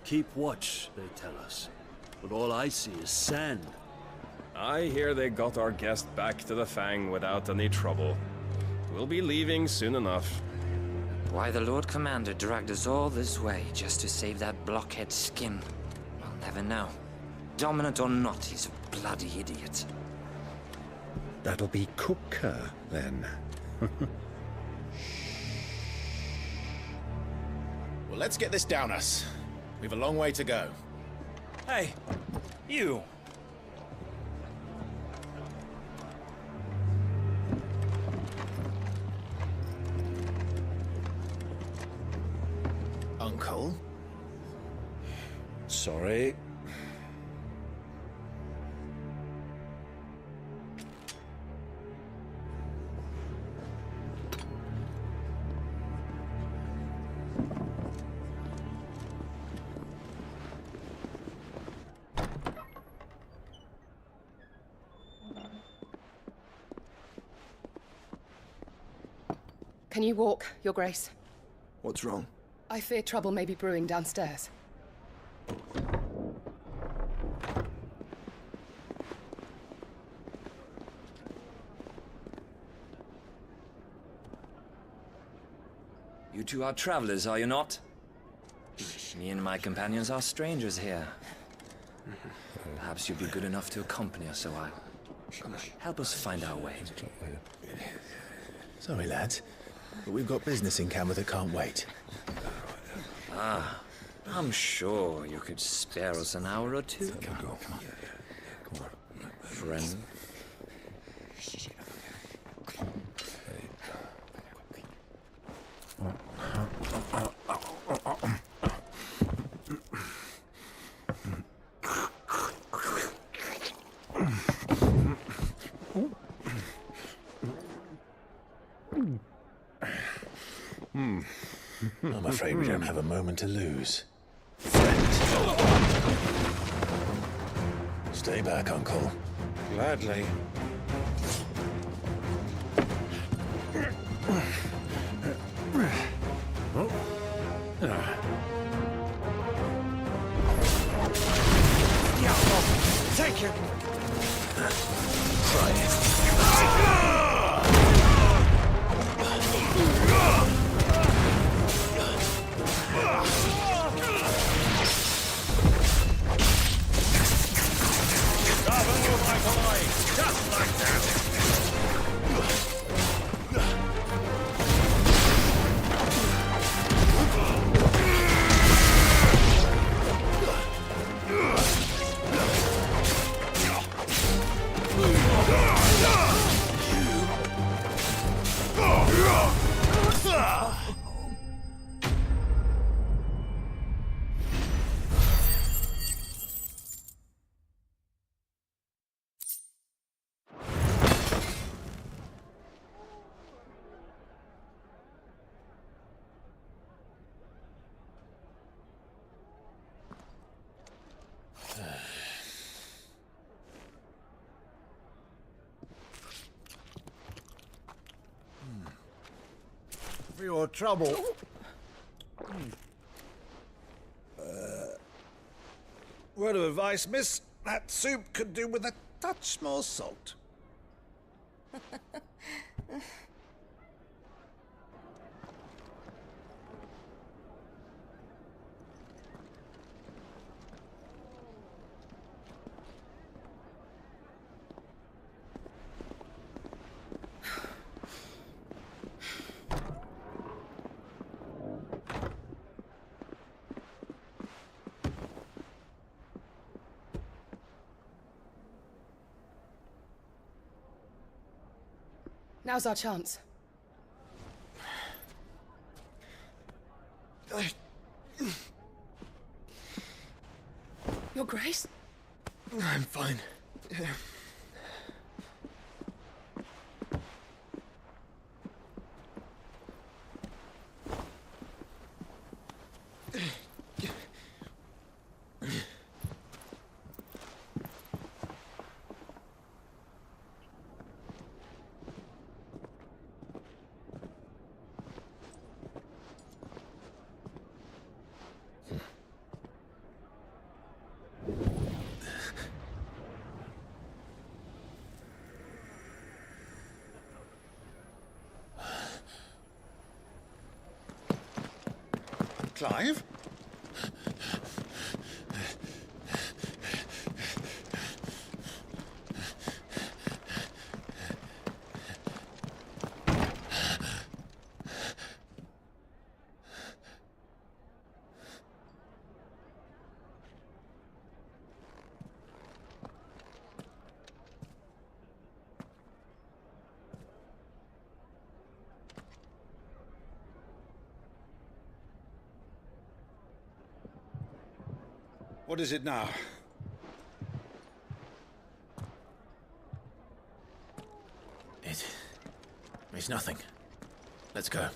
Keep watch, they tell us. But all I see is sand.
I hear they got our guest back to the Fang without any trouble. We'll be leaving soon enough.
Why the Lord Commander dragged us all this way just to save that blockhead skin, I'll never know. Dominant or not, he's a bloody idiot.
That'll be Cooker, then.
Well, let's get this down us. We've a long way to go.
Hey, you!
Uncle?
Sorry.
Can you walk, Your Grace?
What's wrong?
I fear trouble may be brewing downstairs.
You two are travelers, are you not? Me and my companions are strangers here. Perhaps you'd be good enough to accompany us a while. Help us find our way.
Sorry, lads, but we've got business in Camber that can't wait.
Ah, I'm sure you could spare us an hour or two. Come on. Friend.
I'm afraid we don't have a moment to lose. Stay back, Uncle.
Gladly.
Take it!
Try it.
boy! Just like that! For your trouble. Word of advice, miss. That soup could do with a touch more salt.
Now's our chance. Your Grace?
I'm fine.
Clive? What is it now?
It's nothing. Let's go.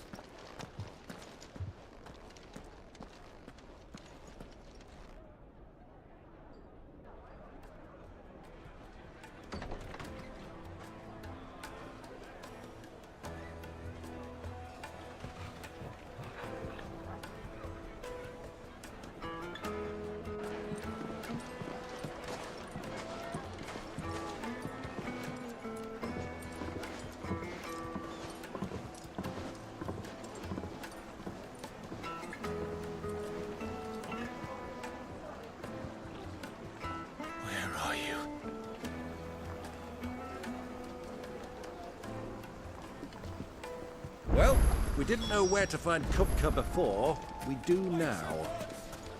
Well, we didn't know where to find Kupka before. We do now.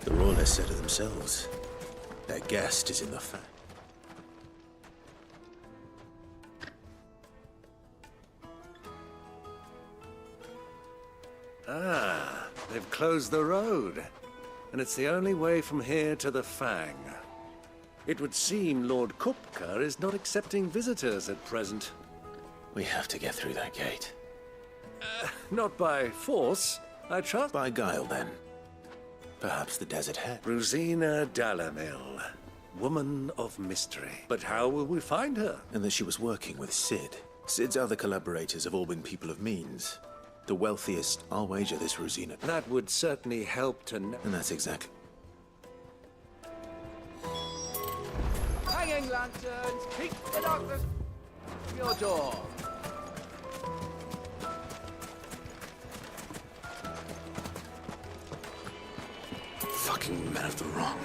The Royalists said it themselves. Their guest is in the fact.
Ah, they've closed the road. And it's the only way from here to the Fang. It would seem Lord Kupka is not accepting visitors at present.
We have to get through that gate.
Not by force, I trust.
By guile, then. Perhaps the Desert Head.
Rosina Dalamil, woman of mystery. But how will we find her?
And that she was working with Cid. Cid's other collaborators have all been people of means. The wealthiest, I'll wager this Rosina.
That would certainly help to know.
And that's exactly.
Hanging lanterns, keep the darkness from your door.
Fucking men of the wrong.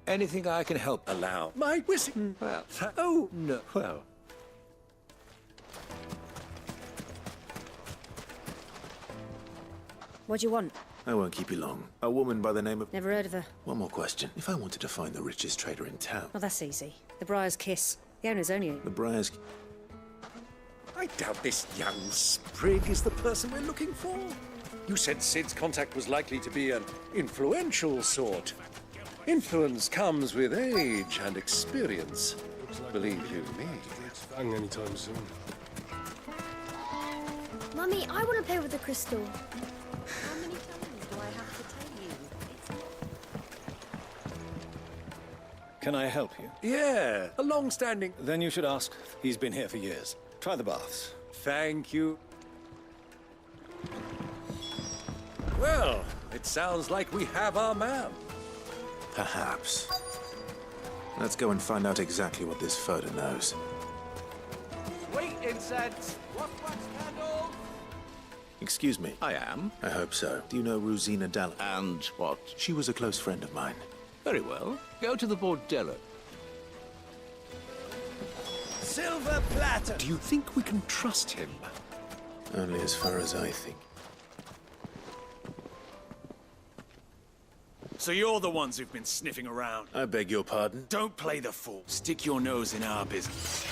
Anything I can help?
Allow my whistling. Well, oh, no. Well.
What do you want?
I won't keep you long. A woman by the name of...
Never heard of her.
One more question. If I wanted to find the richest trader in town...
Well, that's easy. The Briar's Kiss. The owner's only...
The Briar's...
I doubt this young sprig is the person we're looking for. You said Sid's contact was likely to be an influential sort. Influence comes with age and experience. Believe you me.
Fang anytime soon.
Mummy, I want to play with the crystal. How many times do I have to tell you?
Can I help you?
Yeah, a long-standing...
Then you should ask. He's been here for years. Try the baths.
Thank you. Well, it sounds like we have our man.
Perhaps. Let's go and find out exactly what this Furder knows.
Sweet incense. Wax candles.
Excuse me.
I am.
I hope so. Do you know Rosina Dallin?
And what?
She was a close friend of mine.
Very well. Go to the bordello.
Silver platter! Do you think we can trust him?
Only as far as I think.
So you're the ones who've been sniffing around.
I beg your pardon?
Don't play the fool. Stick your nose in our business.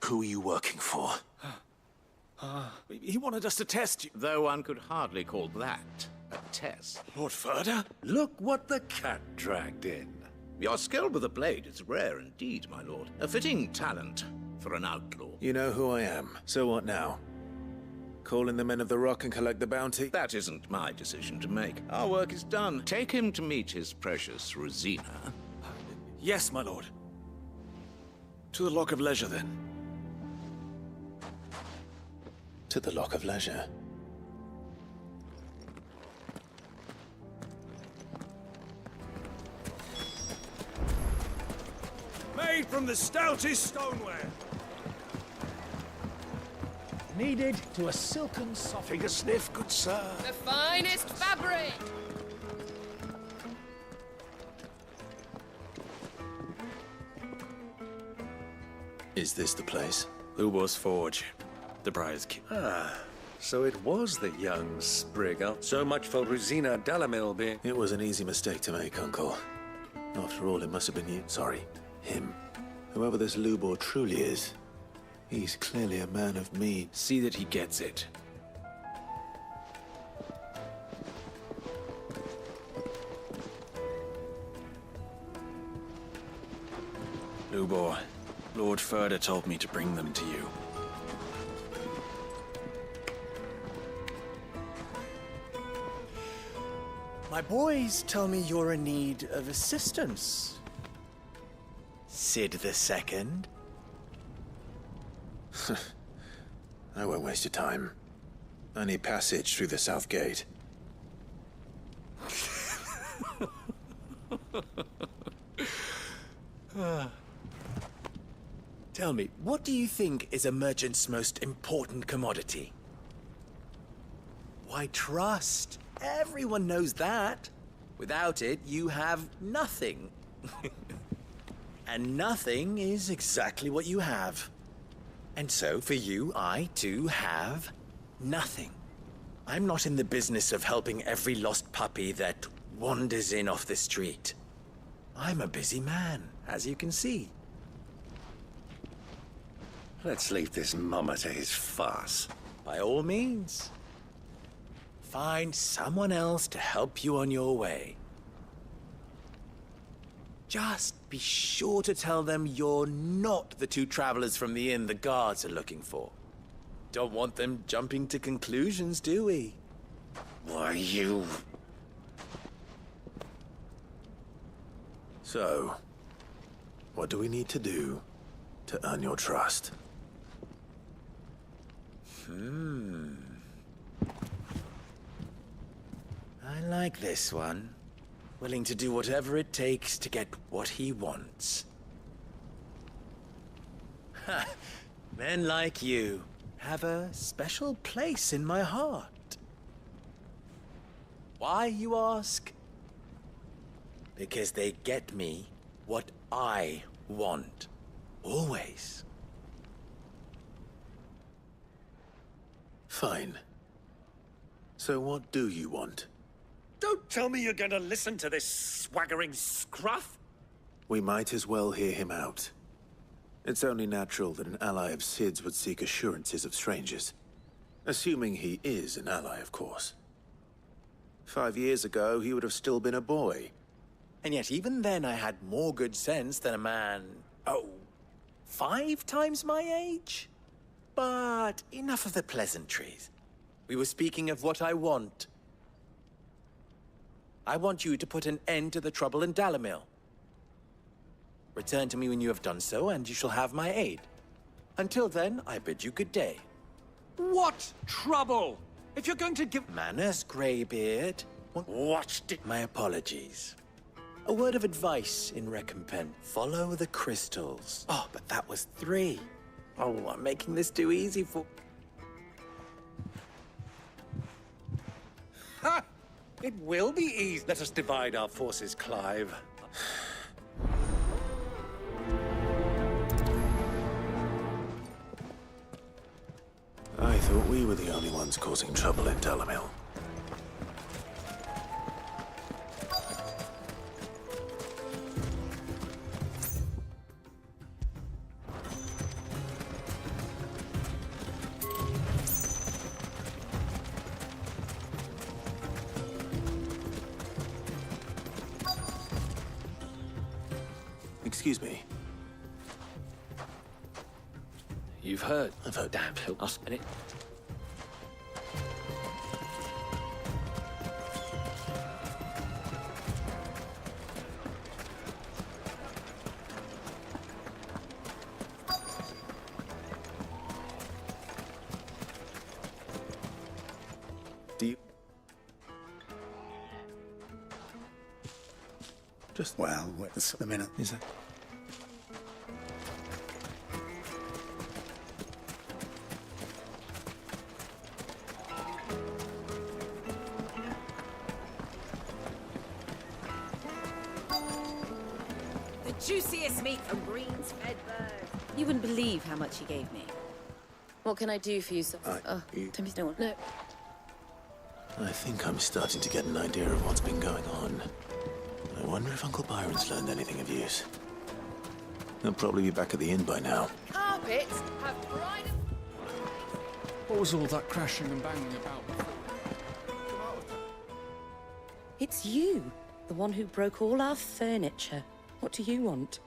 Who are you working for?
He wanted us to test you.
Though one could hardly call that a test.
Lord Furder?
Look what the cat dragged in.
Your skill with the blade is rare indeed, my lord. A fitting talent for an outlaw.
You know who I am. So what now? Call in the Men of the Rock and collect the bounty?
That isn't my decision to make. Our work is done. Take him to meet his precious Rosina.
Yes, my lord. To the Lock of Leisure, then.
To the Lock of Leisure.
Made from the stoutest stoneware.
Needed to a silken soft.
Take a sniff, good sir.
The finest fabric!
Is this the place?
Lubor's Forge. The Briar's Kiss.
Ah, so it was the young sprig. So much for Rosina Dalamil being...
It was an easy mistake to make, Uncle. After all, it must have been you. Sorry, him. Whoever this Lubor truly is, he's clearly a man of mead.
See that he gets it. Lubor, Lord Furder told me to bring them to you.
My boys tell me you're in need of assistance. Sid the Second?
I won't waste your time. I need passage through the south gate.
Tell me, what do you think is a merchant's most important commodity? Why, trust. Everyone knows that. Without it, you have nothing. And nothing is exactly what you have. And so, for you, I, too, have nothing. I'm not in the business of helping every lost puppy that wanders in off the street. I'm a busy man, as you can see.
Let's leave this mummer to his farce.
By all means. Find someone else to help you on your way. Just be sure to tell them you're not the two travelers from the inn the guards are looking for. Don't want them jumping to conclusions, do we?
Why, you...
So, what do we need to do to earn your trust?
I like this one. Willing to do whatever it takes to get what he wants. Ha! Men like you have a special place in my heart. Why, you ask? Because they get me what I want. Always.
Fine. So what do you want?
Don't tell me you're going to listen to this swaggering scruff!
We might as well hear him out. It's only natural that an ally of Sid's would seek assurances of strangers. Assuming he is an ally, of course. 5 years ago, he would have still been a boy.
And yet even then I had more good sense than a man, 5 times my age? But enough of the pleasantries. We were speaking of what I want. I want you to put an end to the trouble in Dalimil. Return to me when you have done so, and you shall have my aid. Until then, I bid you good day.
What trouble? If you're going to give...
Manners, Greybeard.
Watched it.
My apologies. A word of advice in recompense. Follow the crystals. Oh, but that was 3. Oh, I'm making this too easy for...
Ha! It will be easy. Let us divide our forces, Clive.
I thought we were the only ones causing trouble in Dalimil. Excuse me.
You've heard.
I've heard.
Damn, us and it.
Do you... Just...
Well, wait a minute.
Is that...
Juiciest meat from Green's fed bird.
You wouldn't believe how much he gave me. What can I do for you, sir? Timmy's no one. No.
I think I'm starting to get an idea of what's been going on. I wonder if Uncle Byron's learned anything of use. He'll probably be back at the inn by now.
Carpets have pride of...
What was all that crashing and banging about?
It's you, the one who broke all our furniture. What do you want?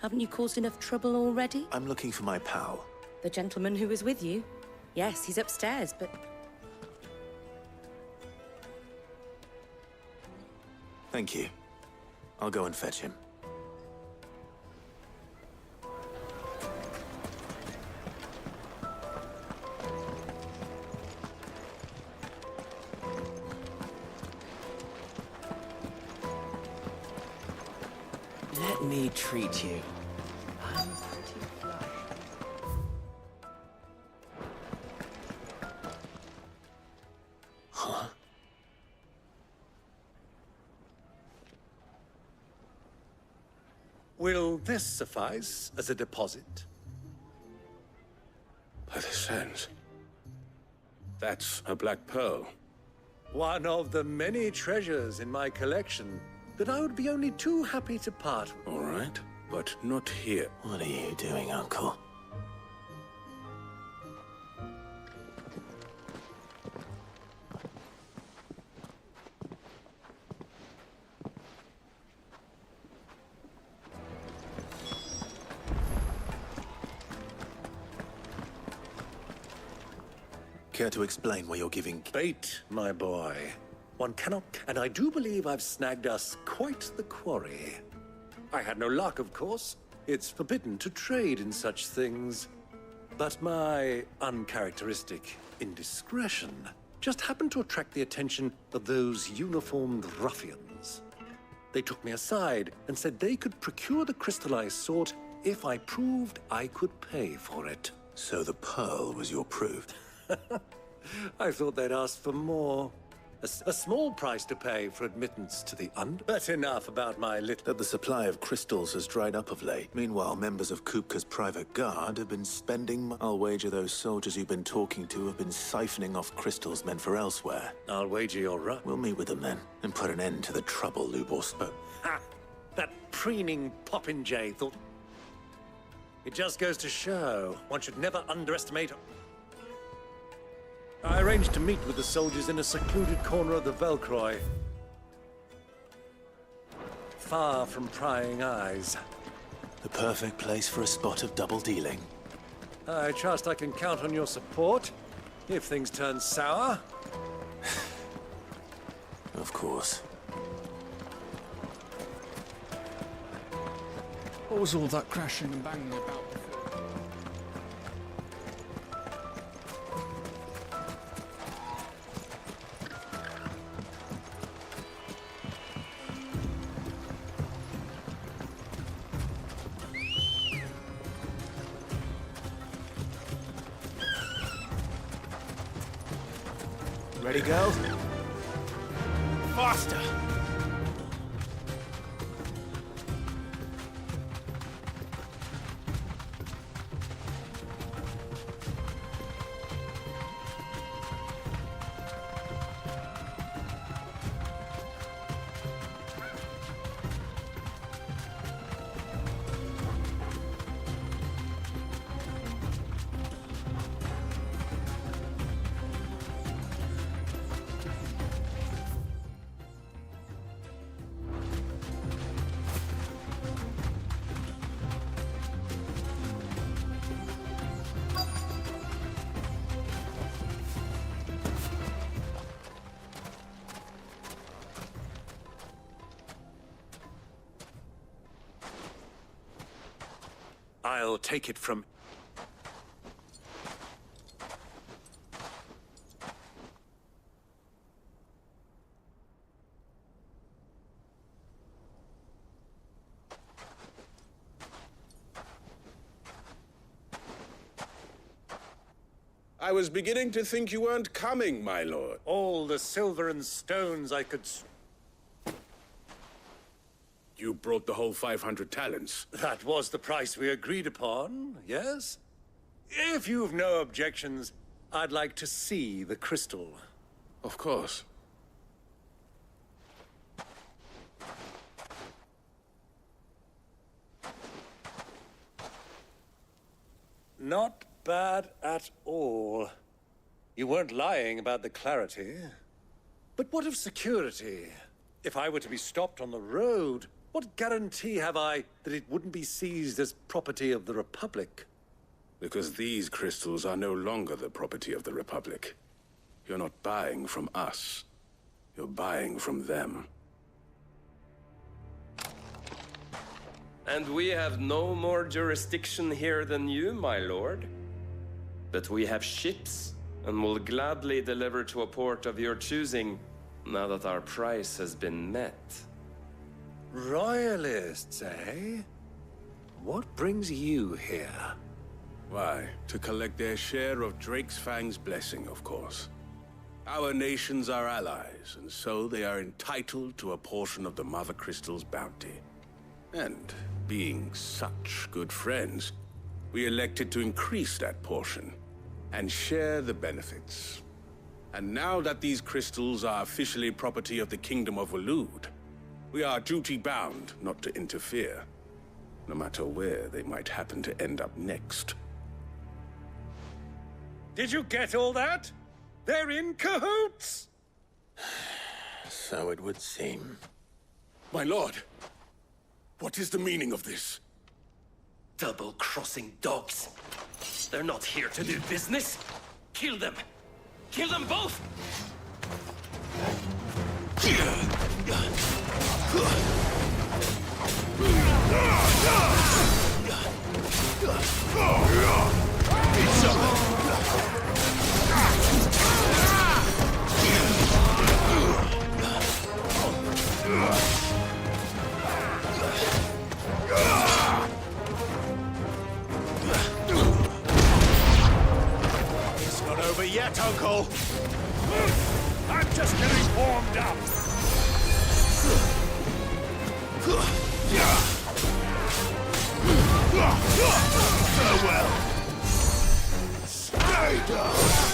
Haven't you caused enough trouble already?
I'm looking for my pal.
The gentleman who was with you? Yes, he's upstairs, but...
Thank you. I'll go and fetch him.
Let me treat you. I'm pretty flush.
Huh?
Will this suffice as a deposit?
By the sands. That's a black pearl.
One of the many treasures in my collection that I would be only too happy to part with.
All right, but not here.
What are you doing, Uncle? Care to explain why you're giving...
Bait, my boy. One cannot... And I do believe I've snagged us quite the quarry. I had no luck, of course. It's forbidden to trade in such things. But my uncharacteristic indiscretion just happened to attract the attention of those uniformed ruffians. They took me aside and said they could procure the crystal I sought if I proved I could pay for it.
So the pearl was your proof?
I thought they'd ask for more. A small price to pay for admittance to the But enough about my little...
That the supply of crystals has dried up of late. Meanwhile, members of Kupka's private guard have been spending... I'll wager those soldiers you've been talking to have been siphoning off crystals meant for elsewhere.
I'll wager you're right.
We'll meet with them then, and put an end to the trouble Lubor spoke.
Ha! That preening popinjay thought... It just goes to show one should never underestimate... I arranged to meet with the soldiers in a secluded corner of the Velcroy. Far from prying eyes.
The perfect place for a spot of double dealing.
I trust I can count on your support, if things turn sour.
Of course.
What was all that crashing and banging about?
Ready, go? Faster!
I'll take it from...
I was beginning to think you weren't coming, my lord.
All the silver and stones I could...
You brought the whole 500 talents.
That was the price we agreed upon, yes? If you've no objections, I'd like to see the crystal.
Of course.
Not bad at all. You weren't lying about the clarity. But what of security? If I were to be stopped on the road, what guarantee have I that it wouldn't be seized as property of the Republic?
Because these crystals are no longer the property of the Republic. You're not buying from us. You're buying from them.
And we have no more jurisdiction here than you, my lord. But we have ships, and will gladly deliver to a port of your choosing, now that our price has been met.
Royalists, eh? What brings you here?
Why, to collect their share of Drake's Fang's blessing, of course. Our nations are allies, and so they are entitled to a portion of the Mother Crystal's bounty. And, being such good friends, we elected to increase that portion and share the benefits. And now that these crystals are officially property of the Kingdom of Waloed, we are duty-bound not to interfere, no matter where they might happen to end up next.
Did you get all that? They're in cahoots!
So it would seem.
My lord, what is the meaning of this?
Double-crossing dogs. They're not here to do business. Kill them. Kill them both!
It's not over yet, Uncle! I'm just getting warmed up!
Farewell! Stay down!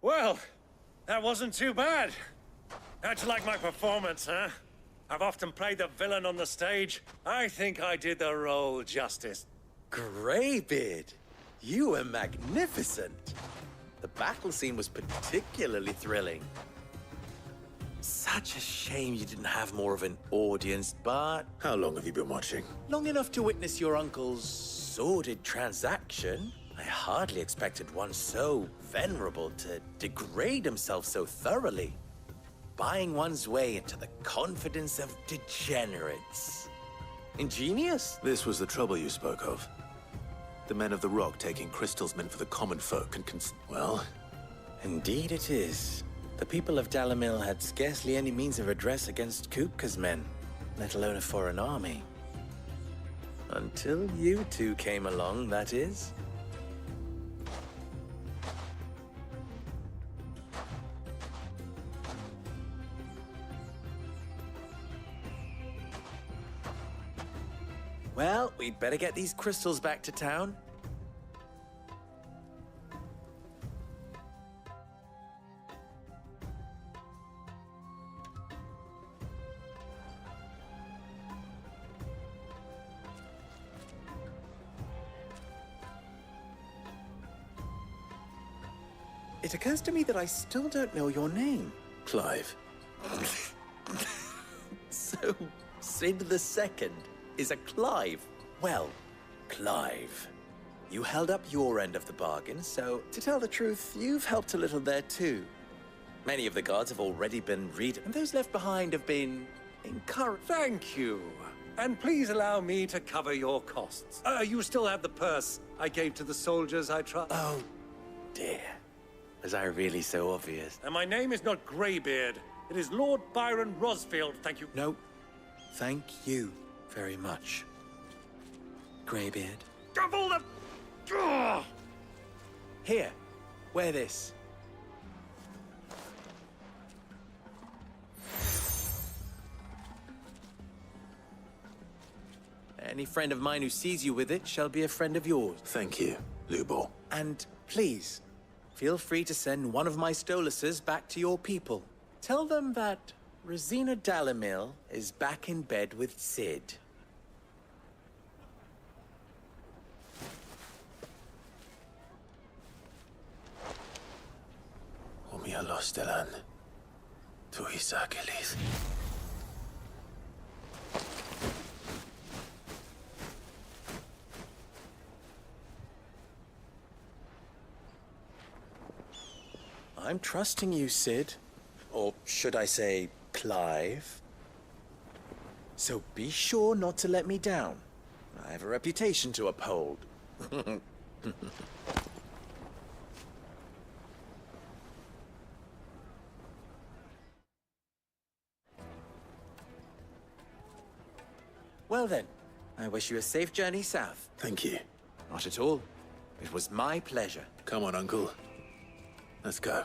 Well, that wasn't too bad. How'd you like my performance, huh? I've often played the villain on the stage. I think I did the role justice.
Greybeard, you were magnificent. The battle scene was particularly thrilling. Such a shame you didn't have more of an audience, but...
How long have you been watching?
Long enough to witness your uncle's sordid transaction. I hardly expected one so venerable to degrade himself so thoroughly. Buying one's way into the confidence of degenerates. Ingenious.
This was the trouble you spoke of. The men of the Rock taking crystals meant for the common folk and well...
Indeed it is. The people of Dalimil had scarcely any means of redress against Kupka's men, let alone a foreign army. Until you two came along, that is. Well, we'd better get these crystals back to town. It occurs to me that I still don't know your name.
Clive.
So, Sid the Second is a Clive. Well, Clive, you held up your end of the bargain, so to tell the truth, you've helped a little there too. Many of the guards have already been read, and those left behind have been encouraged.
Thank you. And please allow me to cover your costs. You still have the purse I gave to the soldiers, I trust?
Oh, dear. Was I really so obvious?
And my name is not Greybeard. It is Lord Byron Rosfield, thank you.
No, thank you very much, Greybeard.
Double the... Ugh!
Here, wear this. Any friend of mine who sees you with it shall be a friend of yours.
Thank you, Lubor.
And please, feel free to send one of my Stoluses back to your people. Tell them that Rosina Dalimil is back in bed with Sid.
Umia Lostelan. Tu Isakelis.
I'm trusting you, Sid. Or should I say, Clive? So be sure not to let me down. I have a reputation to uphold. Well then, I wish you a safe journey south.
Thank you.
Not at all. It was my pleasure.
Come on, Uncle. Let's go.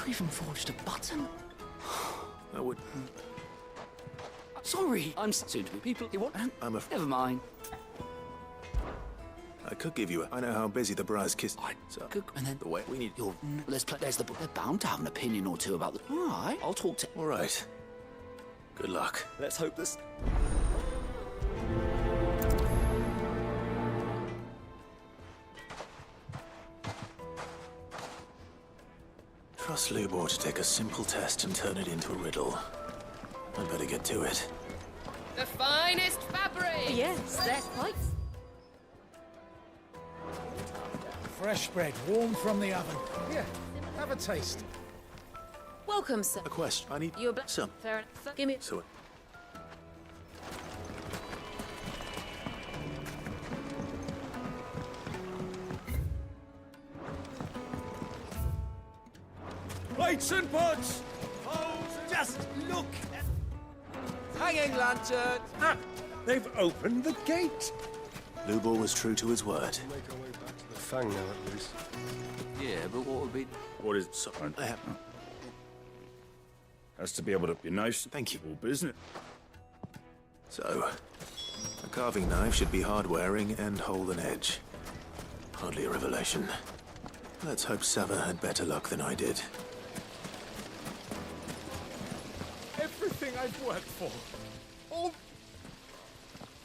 You even forged a button.
I would...
Sorry, I'm soon to be people. You want?
I'm a...
Never mind.
I could give you a... I know how busy the Briar's Kiss...
And then
the way we need...
Let's play... There's the book. They're bound to have an opinion or two about the... All right, I'll talk to...
All right. Good luck.
Let's hope this...
Trust Lubor to take a simple test and turn it into a riddle. I'd better get to it.
The finest fabric!
Yes, they're quite...
Fresh bread, warm from the oven. Here, have a taste.
Welcome, sir.
A question. I need...
You're
some.
Fair enough. Give me...
So...
Plates and pots! Just look!
Hanging lantern!
Ah! They've opened the gate!
Lubor was true to his word.
Make our way back to the Fang now, at least.
Yeah, but what would be...
What is something?
I have...
Has to be able to be nice.
Thank you.
All business.
So, a carving knife should be hard-wearing and hold an edge. Hardly a revelation. Let's hope Sava had better luck than I did.
Everything I've worked for. All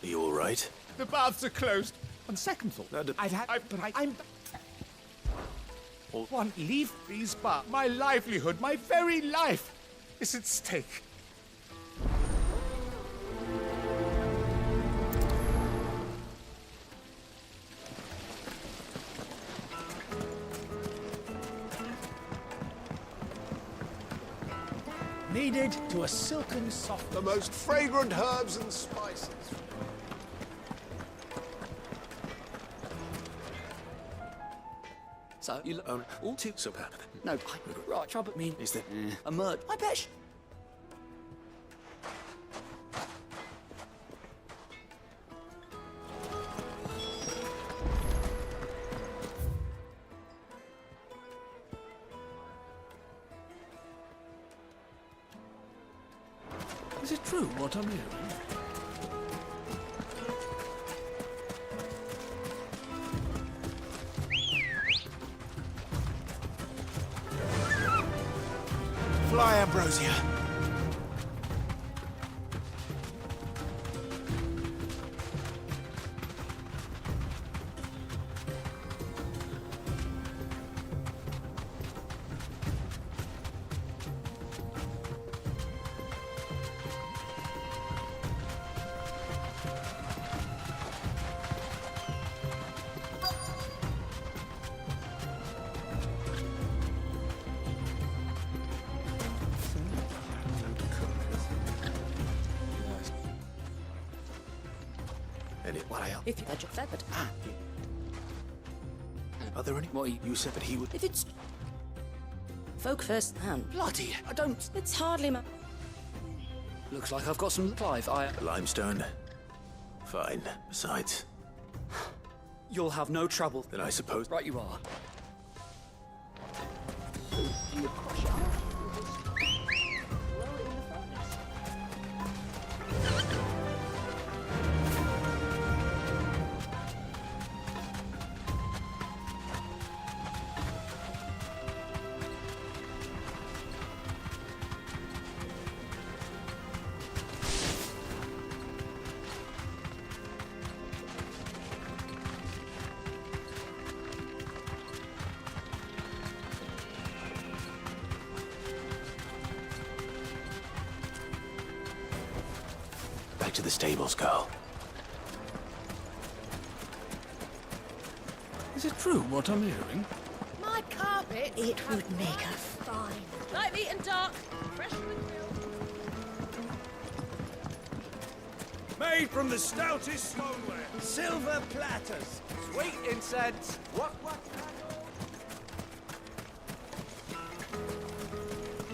Are you all right?
the baths are closed. On second thought, I'm... One leave these bar. My livelihood, my very life, is at stake. Kneaded to a silken soft...
The most fragrant herbs and spices.
So, you look...
all too superb.
No, right, trouble me.
Is there...
A merge. I bet...
Is it true what I'm hearing?
Fly, Ambrosia.
If you had your feathered.
Are there any...
What
you said that he would...
If it's... Folk first hand.
Bloody... I don't...
It's hardly my...
Looks like I've got some... Clive,
Limestone. Fine. Besides...
You'll have no trouble.
Then I suppose...
Right you are.
Back to the stables, girl.
Is it true what I'm hearing?
My carpet.
It would make her fine.
Light, meat and dark. Fresh with milk.
Made from the stoutest stoneware. Silver platters. Sweet incense. What?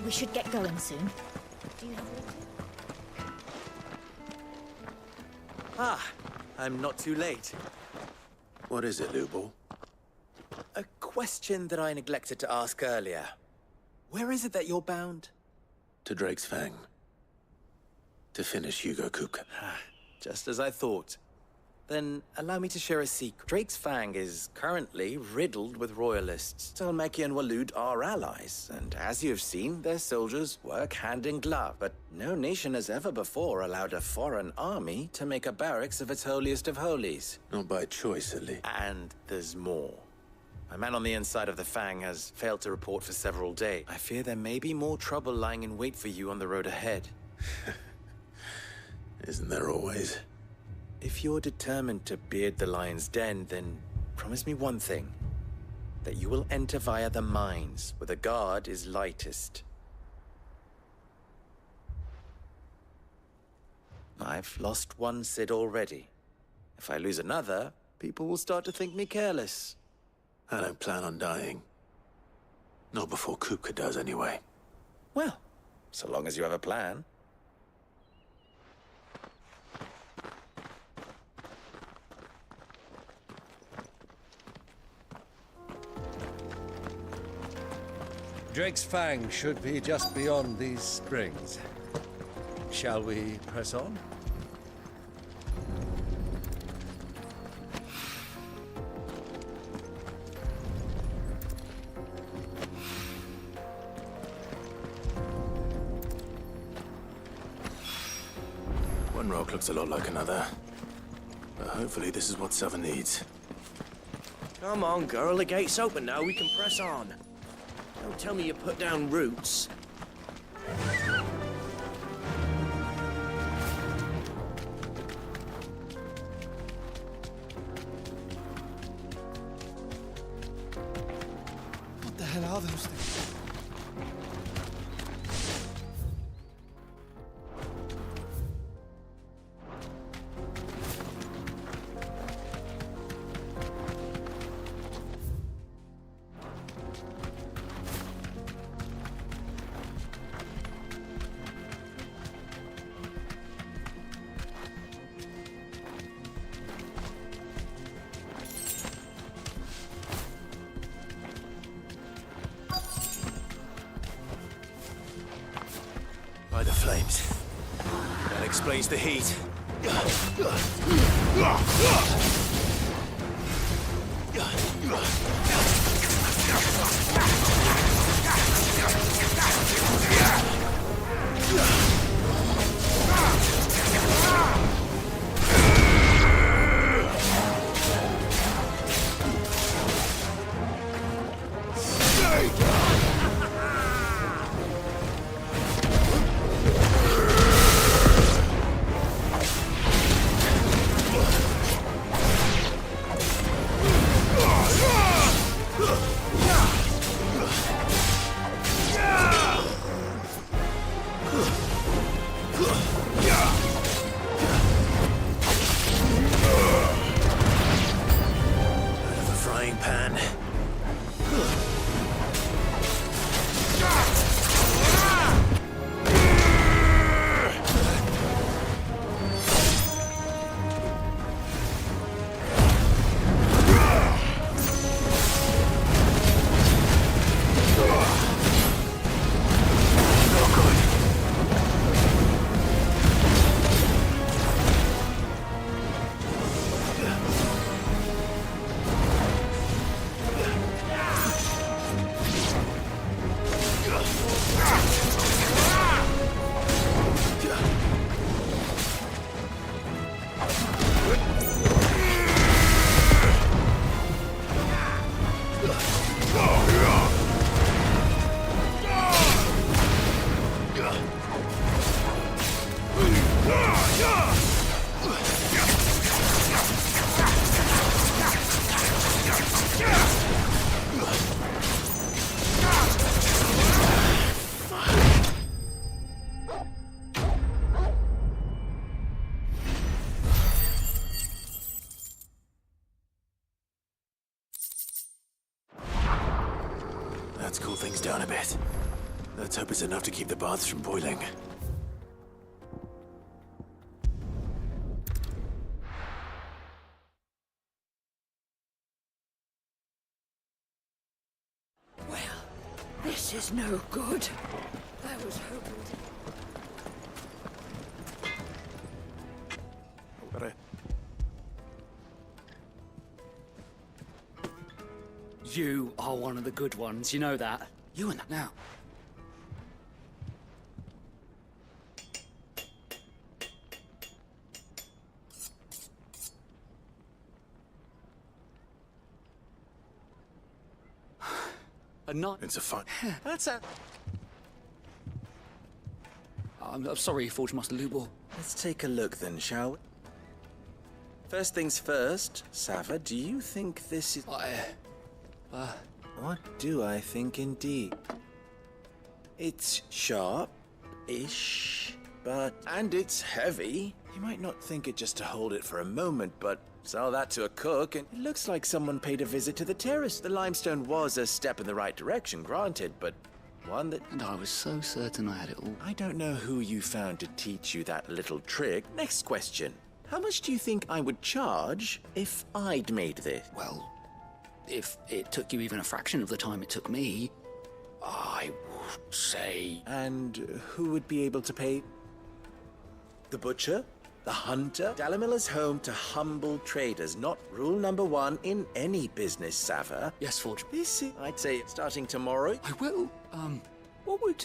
We should get going soon. Do you have water?
Ah, I'm not too late.
What is it, Lubor?
A question that I neglected to ask earlier. Where is it that you're bound?
To Drake's Fang. To finish Hugo Cook.
Just as I thought. Then allow me to share a secret. Drake's Fang is currently riddled with royalists. Tolmeki and Waloed are allies, and as you have seen, their soldiers work hand in glove. But no nation has ever before allowed a foreign army to make a barracks of its holiest of holies.
Not by choice, at least.
And there's more. A man on the inside of the Fang has failed to report for several days. I fear there may be more trouble lying in wait for you on the road ahead.
Isn't there always?
If you're determined to beard the lion's den, then promise me one thing. That you will enter via the mines, where the guard is lightest. I've lost one Cid already. If I lose another, people will start to think me careless.
I don't plan on dying. Not before Kupka does, anyway.
Well, so long as you have a plan.
Drake's Fang should be just beyond these springs. Shall we press on?
One rock looks a lot like another. But hopefully this is what Southern needs.
Come on, girl. The gate's open now. We can press on. Don't tell me you put down roots.
What the hell are those things?
By the flames. That explains the heat. Let's cool things down a bit. Let's hope it's enough to keep the baths from boiling.
Well, this is no good. I was hoping to...
You are one of the good ones, you know that. You and that now.
It's a fun.
That's a... I'm sorry, Forge Master Lubor.
Let's take a look then, shall we? First things first, Sava, do you think this is... What do I think indeed? It's sharp-ish, but... And it's heavy. You might not think it just to hold it for a moment, but sell that to a cook, and it looks like someone paid a visit to the terrace. The limestone was a step in the right direction, granted, but one that...
And I was so certain I had it all.
I don't know who you found to teach you that little trick. Next question. How much do you think I would charge if I'd made this?
Well, if it took you even a fraction of the time it took me, I would say...
And who would be able to pay? The butcher? The hunter? Dalamilla's home to humble traders, not rule number one in any business, Sava.
Yes, Forge.
This is, I'd say, starting tomorrow.
I will. What would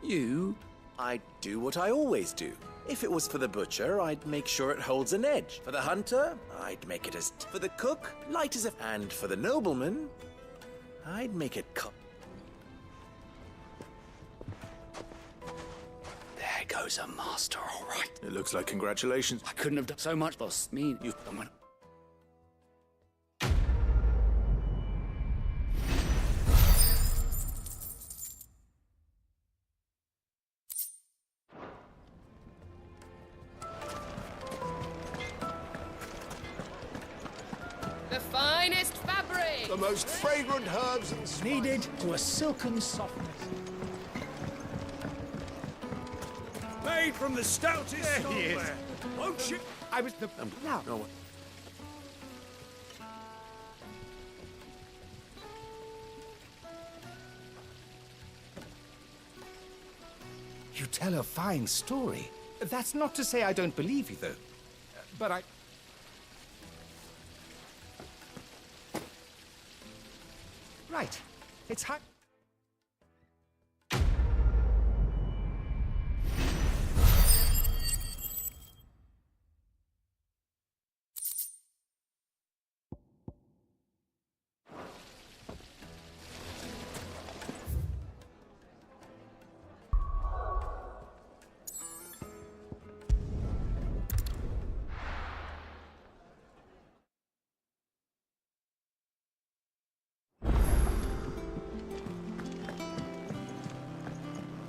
you...
I'd do what I always do. If it was for the butcher, I'd make sure it holds an edge. For the hunter, I'd make it as... For the cook, light as a... And for the nobleman, I'd make it cut.
There goes a master, all right.
It looks like congratulations.
I couldn't have done so much, boss. Me, you've done one.
The finest fabric!
The most fragrant herbs and spices.
Kneaded to a silken softness.
Made from the stoutest stoneware. Won't you?
I was the...
No.
You tell a fine story. That's not to say I don't believe you, though. But I... Right. It's high...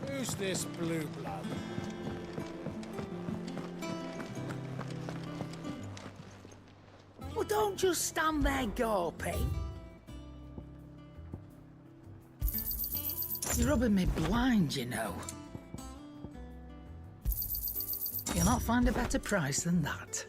Who's this blue blood?
Well, don't just stand there gawping. You're rubbing me blind, you know. You'll not find a better price than that.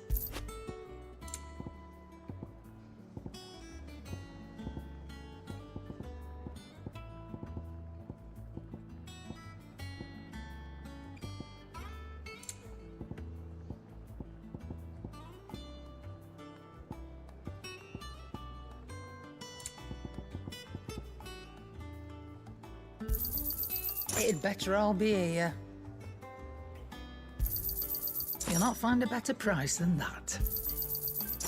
It'd better all be here. You'll not find a better price than that.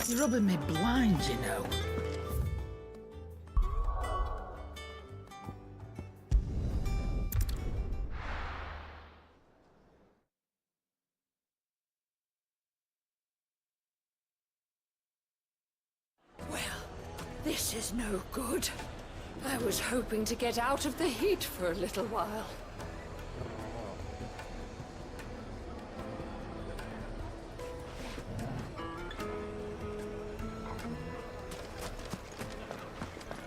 You're rubbing me blind, you know.
Well, this is no good. I was hoping to get out of the heat for a little while.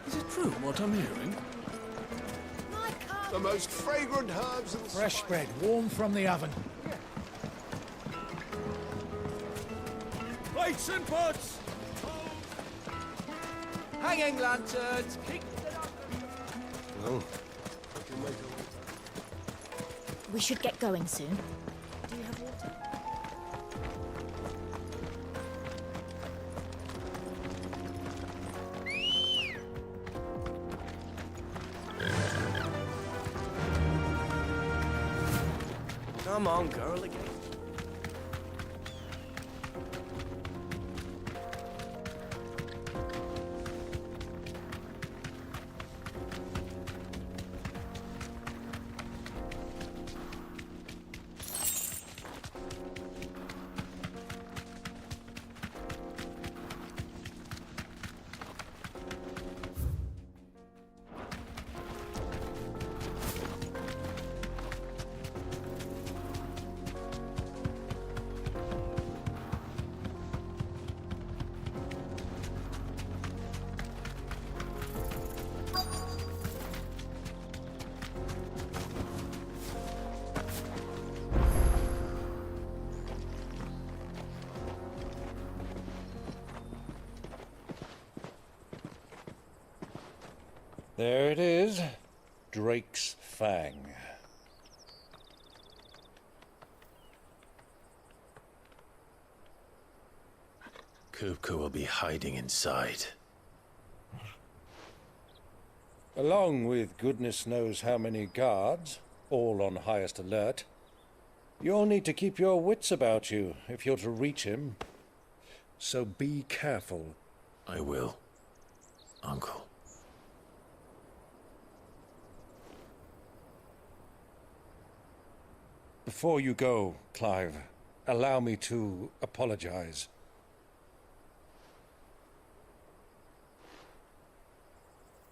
Is it true what I'm hearing?
The most fragrant herbs and
Fresh bread, warm from the oven.
plates and pots.
Hanging lanterns. Keep...
Well, we can make
We should get going soon. Do you have water?
Come on, girl, again.
There it is. Drake's Fang.
Kupka will be hiding inside.
Along with goodness knows how many guards, all on highest alert. You'll need to keep your wits about you if you're to reach him. So be careful.
I will, Uncle.
Before you go, Clive, allow me to apologize.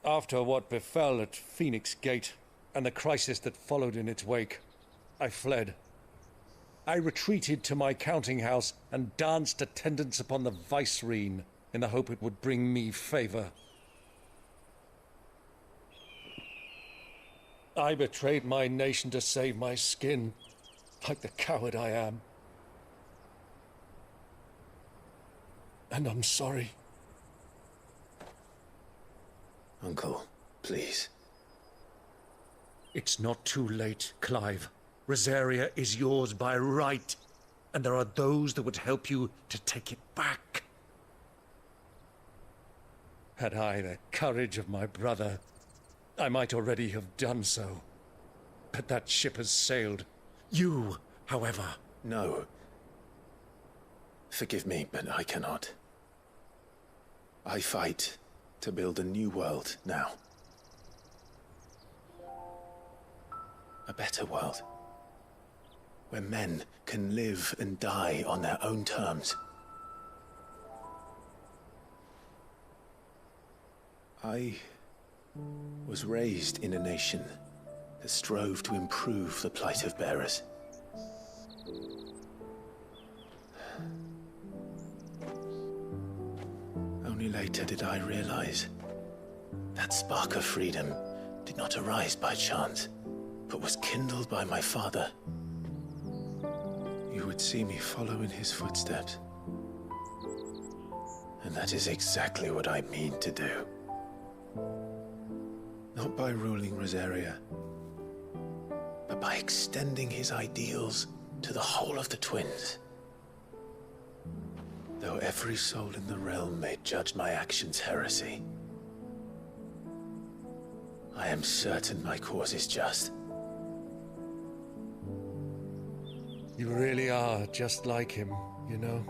After what befell at Phoenix Gate and the crisis that followed in its wake, I fled. I retreated to my counting house and danced attendance upon the Vicereine in the hope it would bring me favor. I betrayed my nation to save my skin, like the coward I am. And I'm sorry.
Uncle, please.
It's not too late, Clive. Rosaria is yours by right, and there are those that would help you to take it back. Had I the courage of my brother, I might already have done so. But that ship has sailed. You, however...
No. Forgive me, but I cannot. I fight to build a new world now. A better world. Where men can live and die on their own terms. I was raised in a nation that strove to improve the plight of bearers. Only later did I realize that spark of freedom did not arise by chance, but was kindled by my father. You would see me follow in his footsteps. And that is exactly what I mean to do. Not by ruling Rosaria, but by extending his ideals to the whole of the Twins. Though every soul in the realm may judge my actions heresy, I am certain my cause is just.
You really are just like him, you know?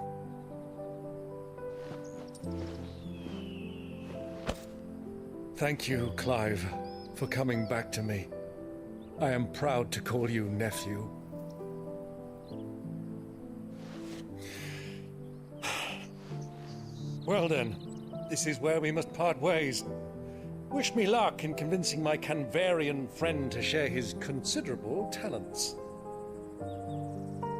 Thank you, Clive, for coming back to me. I am proud to call you nephew. Well then, this is where we must part ways. Wish me luck in convincing my Canvarian friend to share his considerable talents.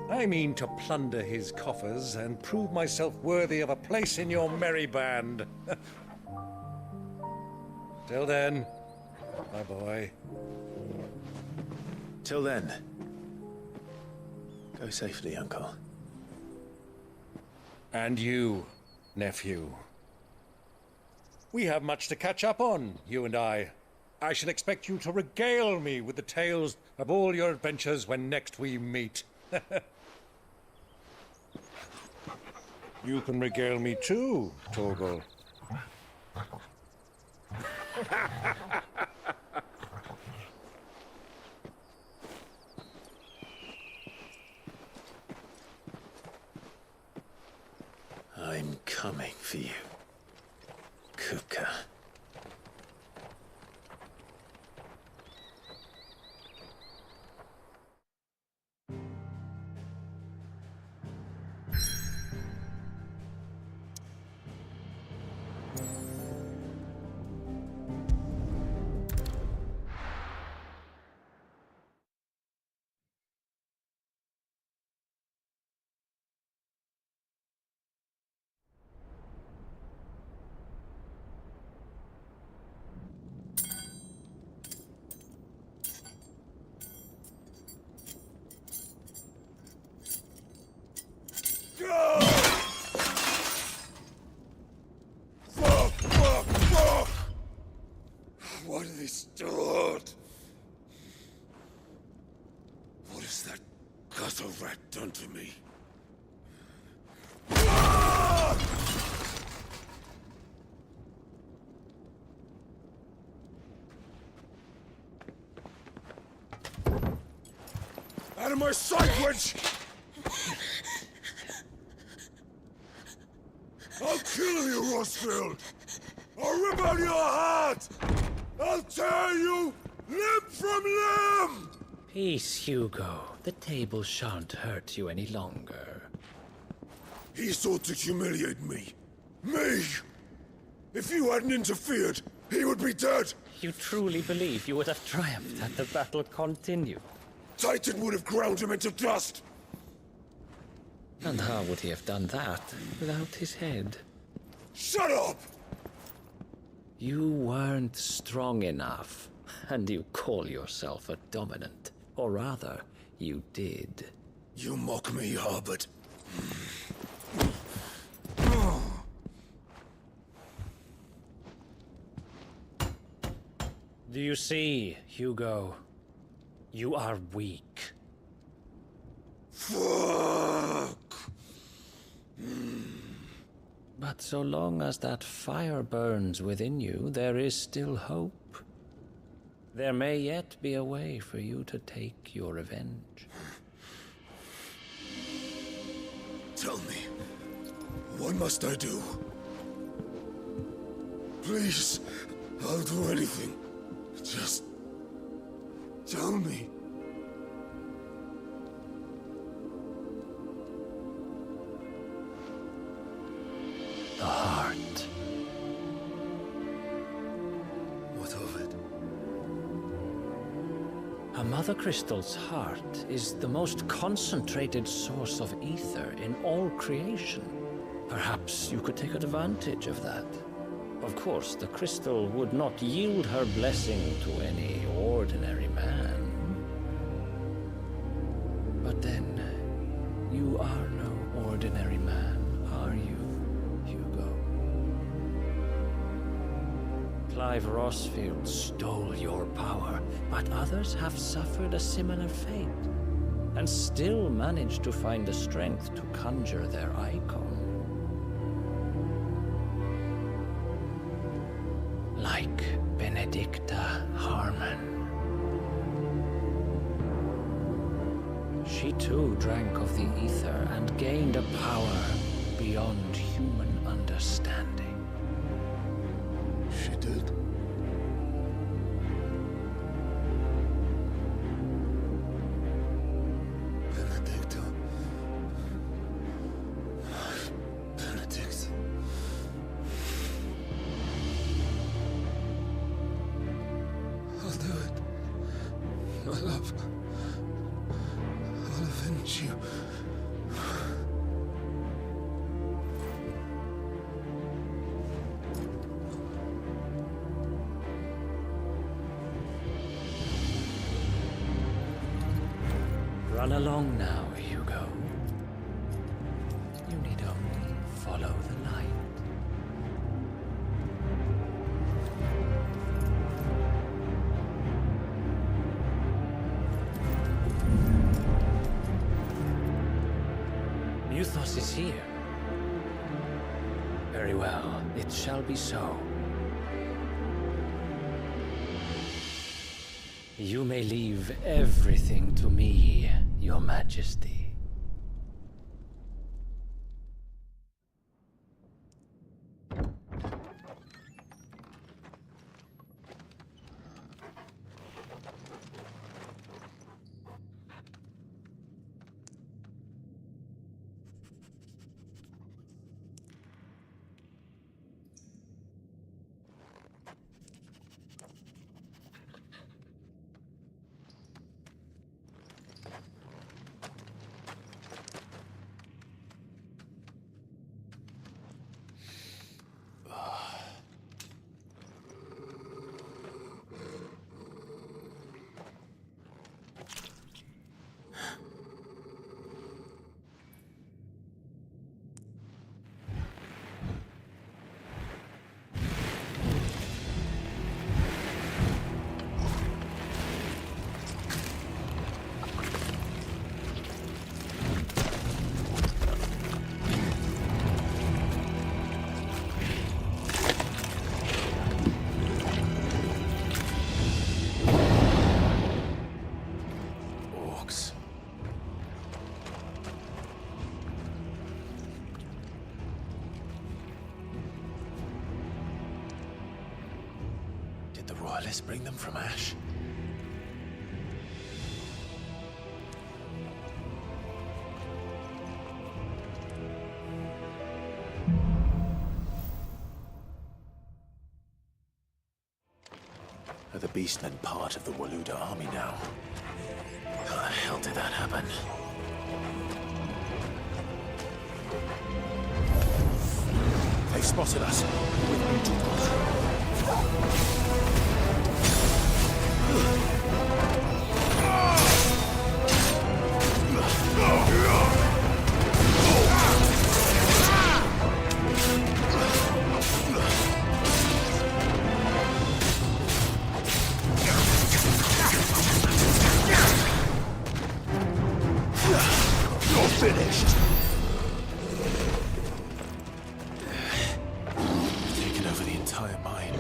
I mean to plunder his coffers and prove myself worthy of a place in your merry band. Till then, my boy.
Till then, go safely, Uncle.
And you, nephew. We have much to catch up on, you and I. I shall expect you to regale me with the tales of all your adventures when next we meet. You can regale me too, Torgal.
I'm coming for you, Kupka.
What are they stored? What has that gutter rat done to me? Out of my sight, wench! I'll kill you, Rosfield! I'll rip out your heart! I'll tear you limb from limb!
Peace, Hugo. The table shan't hurt you any longer.
He sought to humiliate me. Me! If you hadn't interfered, he would be dead!
You truly believe you would have triumphed had the battle continued?
Titan would have ground him into dust!
And how would he have done that without his head?
Shut up!
You weren't strong enough, and you call yourself a dominant. Or rather, you did.
You mock me, Harbert.
Do you see, Hugo? You are weak.
Fuck!
But so long as that fire burns within you, there is still hope. There may yet be a way for you to take your revenge.
Tell me, what must I do? Please, I'll do anything. Just tell me.
The heart.
What of it?
A Mother Crystal's heart is the most concentrated source of ether in all creation. Perhaps you could take advantage of that. Of course, the crystal would not yield her blessing to any ordinary man. But then, you are no ordinary man, are you, Hugo? Clive Rosfield stole your power, but others have suffered a similar fate, and still managed to find the strength to conjure their icon. Like Benedicta Harmon. She too drank of the ether and gained a power beyond human understanding.
She did? Benedicta. Benedict. I'll do it. My love. I'll avenge you.
Run along now, Hugo. You need only follow the light. Amos is here. Very well, it shall be so. You may leave everything to me, Your Majesty.
Royalists bring them from Ash? Are the Beastmen part of the Waluda army now? How the hell did that happen? They've spotted us. With You're finished. Taken over the entire mine.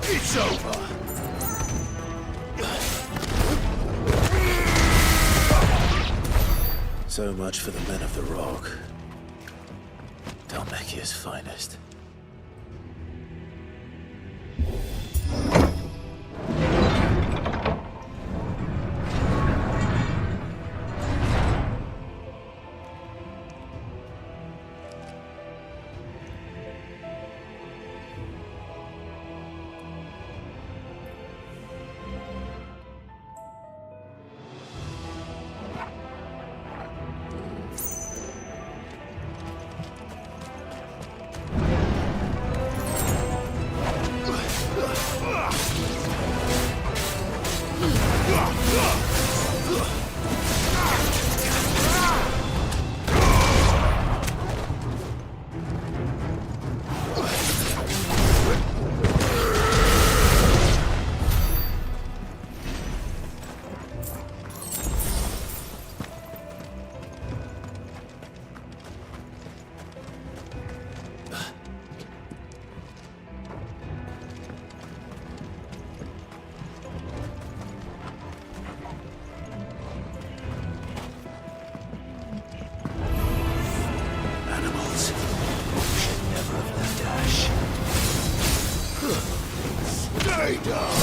It's over. So much for the men of the Rock. Dhalmekia's finest. Stay down!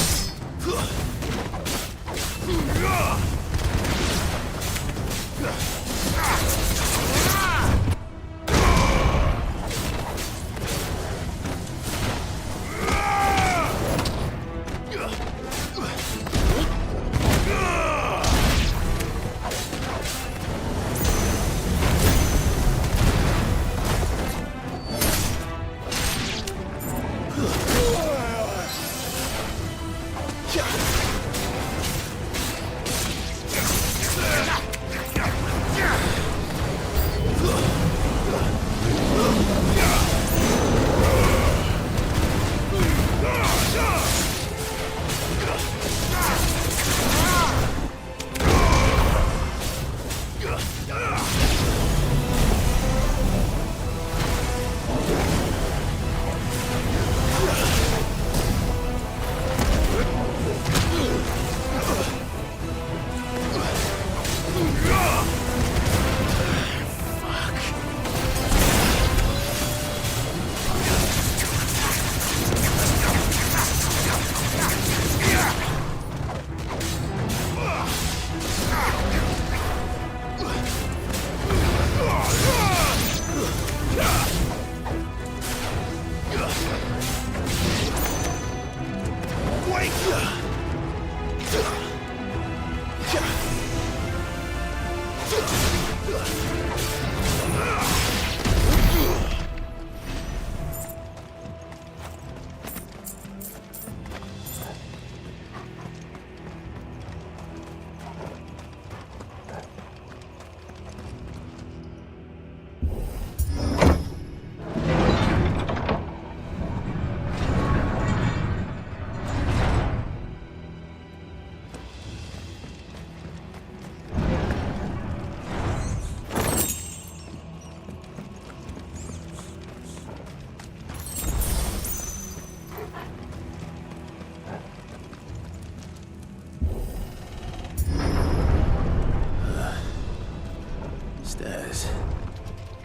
Stairs.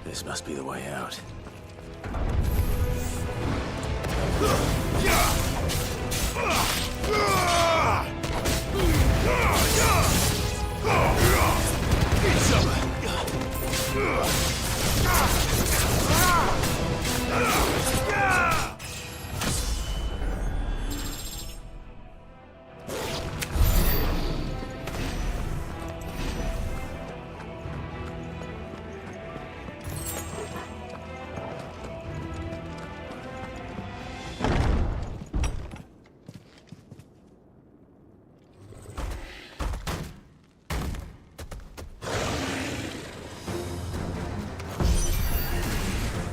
This must be the way out.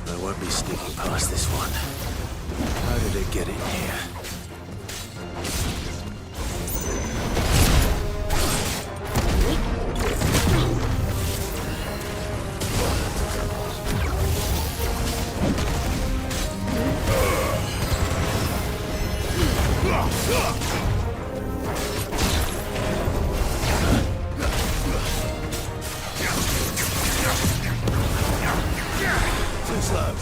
I won't be sneaking past this one. How did it get in here? Too slow.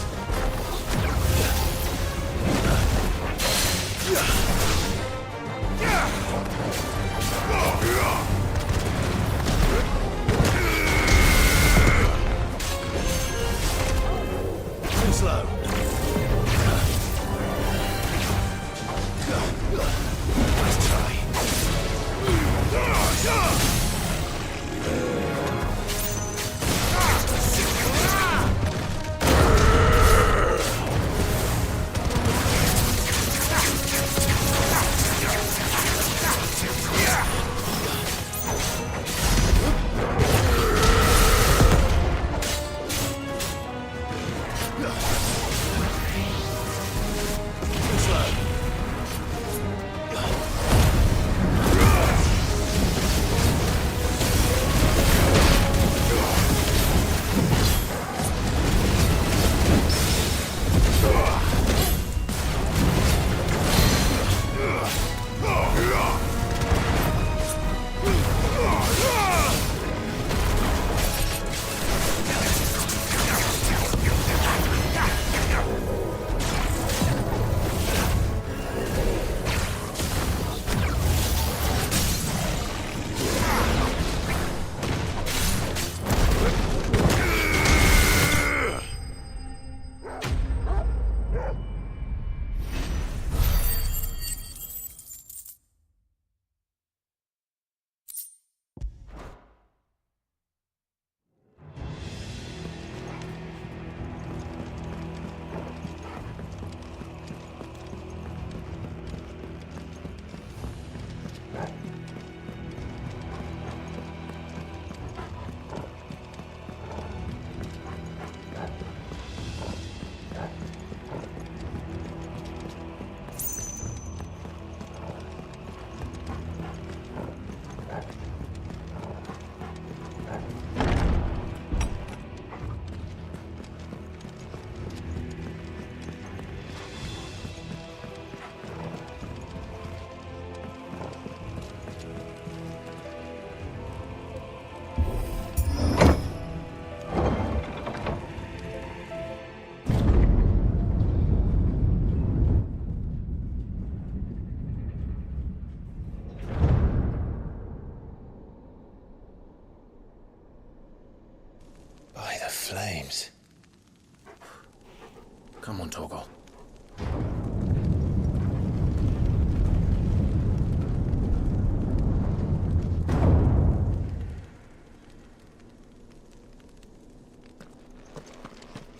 Come on, Torgal.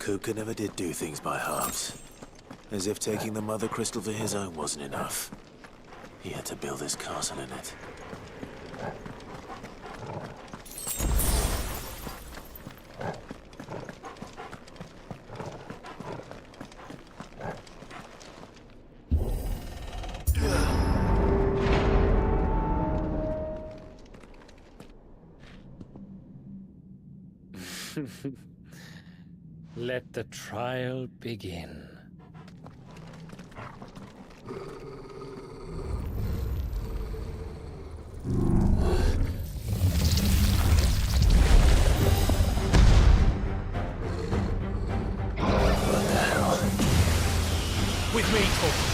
Kupka never did do things by halves. As if taking the Mother Crystal for his own wasn't enough. He had to build his castle in it.
Let the trial begin.
What the hell?
With me, Torgal.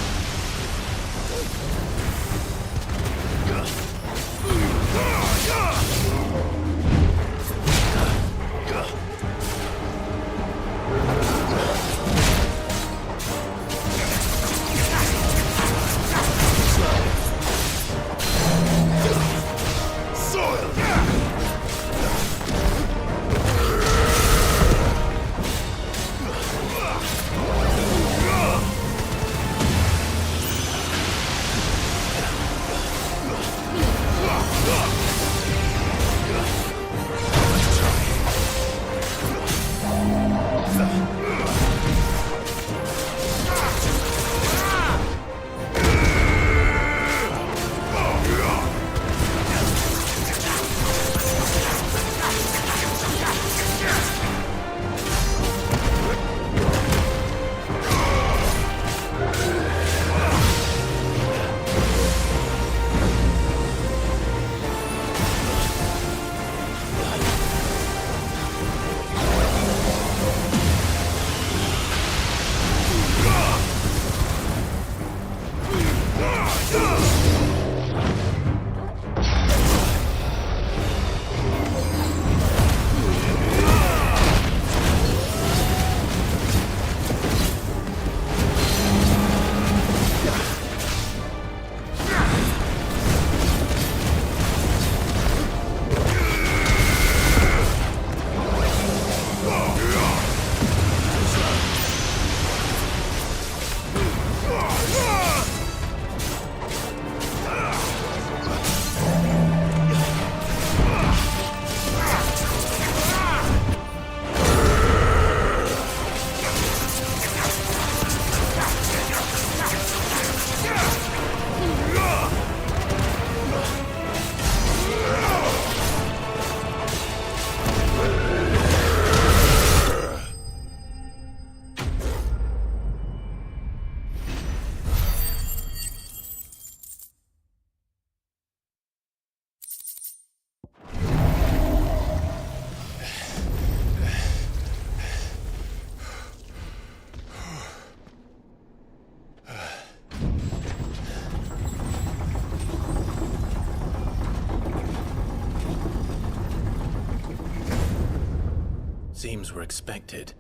Seems we're expected.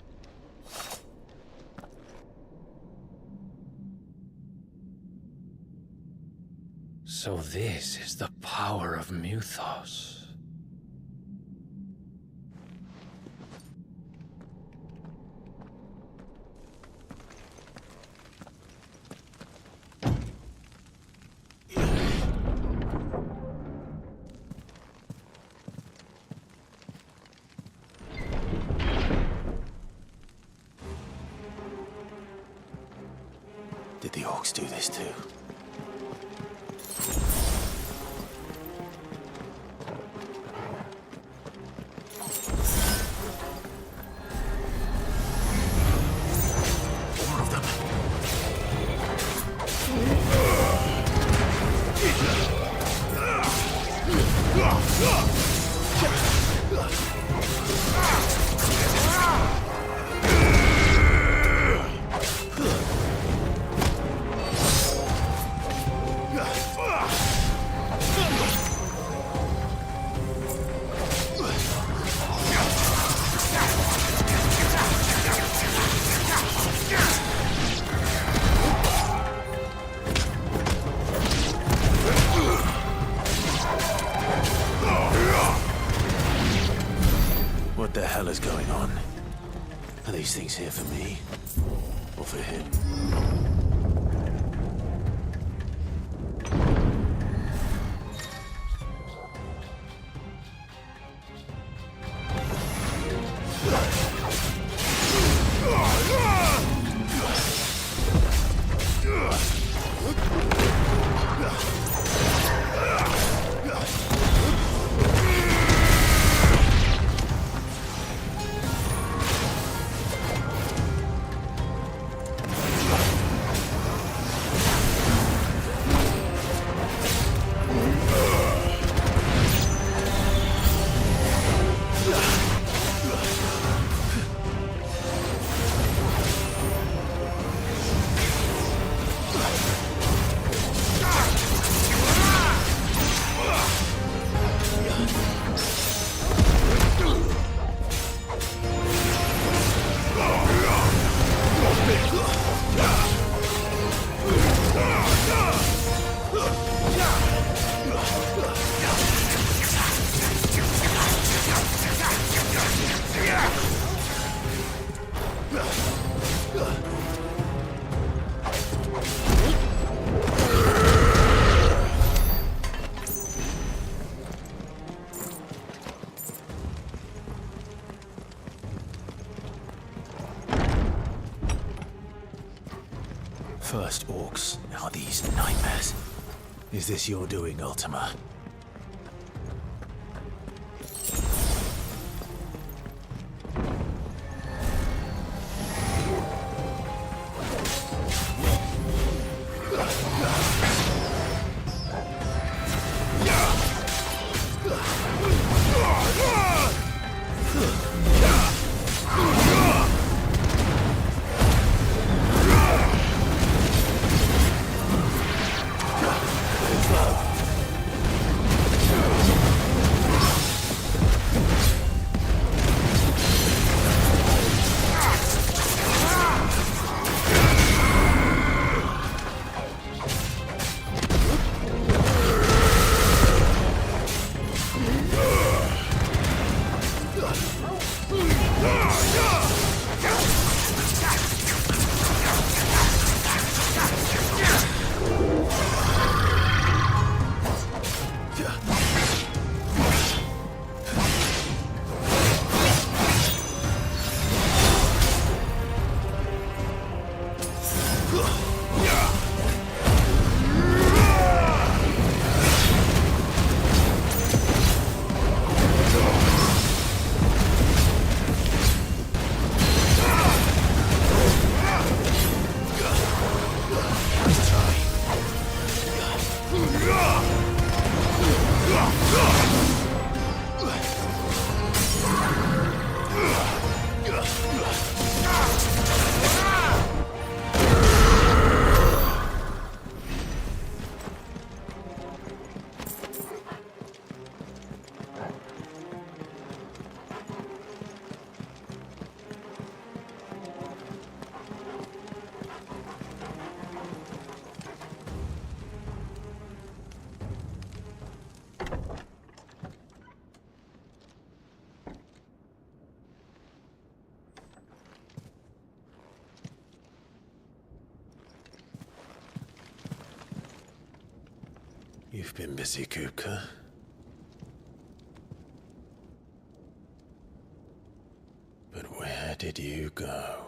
So this is the power of Muthos.
Did the orcs do this too? More of them. hell is going on? Are these things here for me? Or for him? First orcs, now these nightmares. Is this your doing, Ultima? You've been busy, Kupka. But where did you go?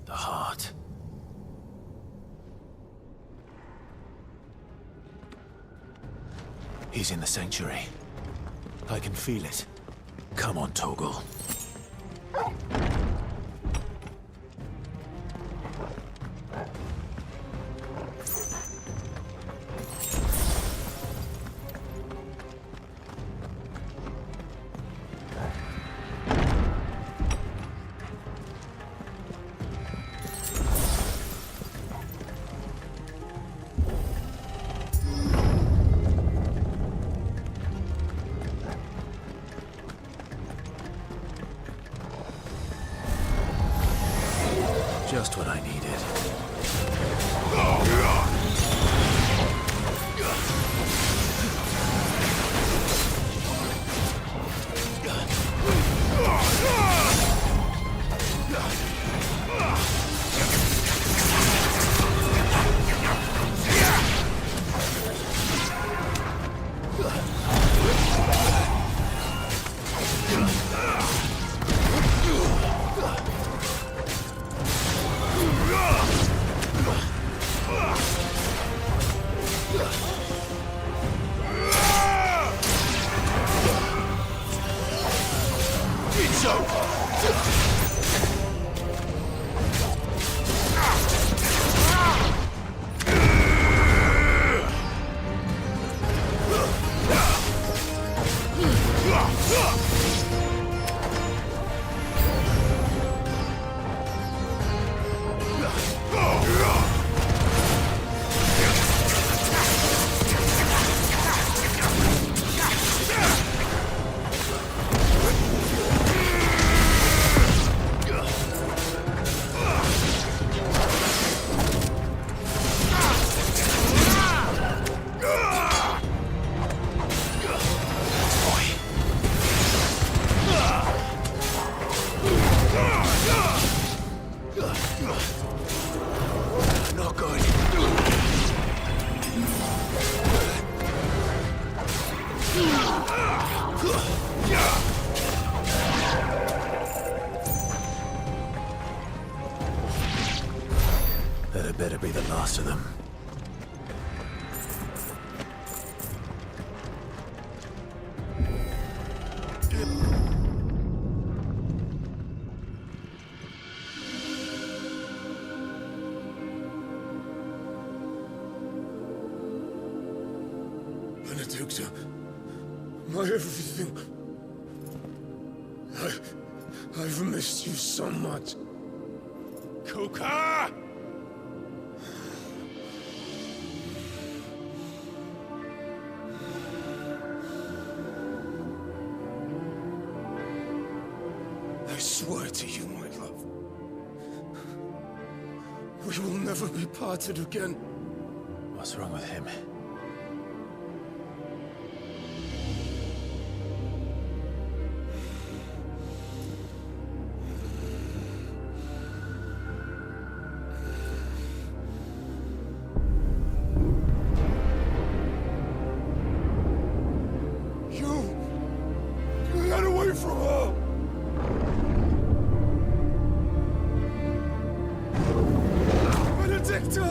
The heart. He's in the sanctuary. I can feel it. Come on, Torgal. Just what I needed.
It's over! Not good.
That had better be the last of them.
Benedicta, my everything. I've missed you so much. Kuka! I swear to you, my love, we will never be parted again.
What's wrong with him?
Get away from her! Benedicta!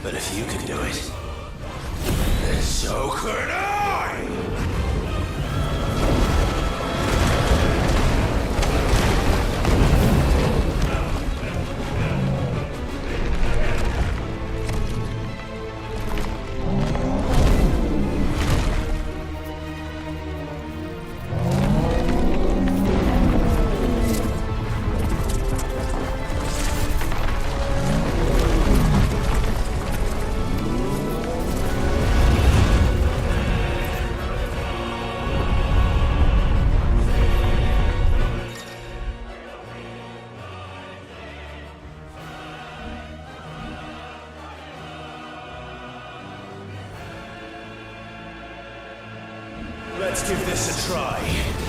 But if you can do it, then so could I! Let's give this a try.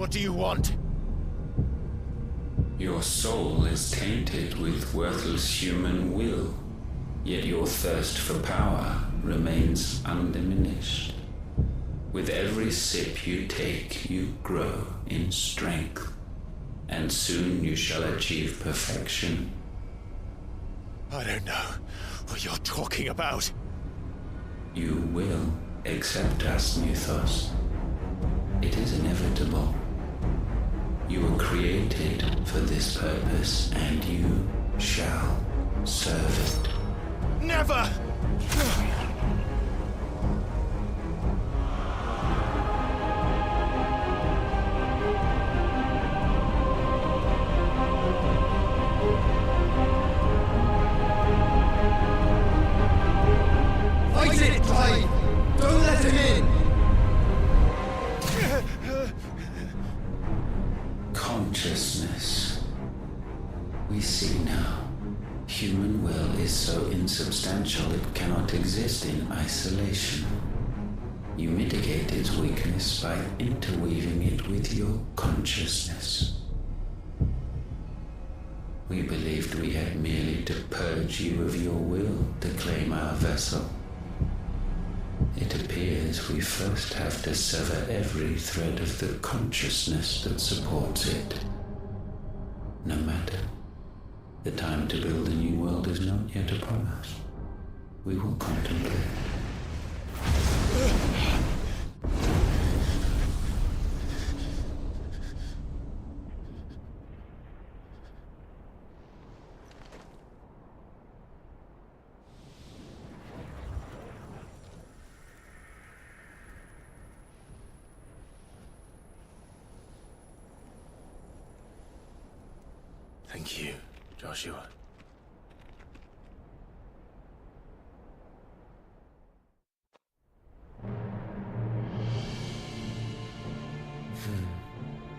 What do you want?
Your soul is tainted with worthless human will, yet your thirst for power remains undiminished. With every sip you take, you grow in strength, and soon you shall achieve perfection.
I don't know what you're talking about.
You will accept us, Mythos. It is inevitable. You were created for this purpose, and you shall serve it.
Never!
Fight it, Clive! Don't let him in!
Consciousness. We see now. Human will is so insubstantial it cannot exist in isolation. You mitigate its weakness by interweaving it with your consciousness. We believed we had merely to purge you of your will to claim our vessel. It appears we first have to sever every thread of the consciousness that supports it. No matter. The time to build a new world is not yet upon us. We will contemplate.
Thank you, Joshua.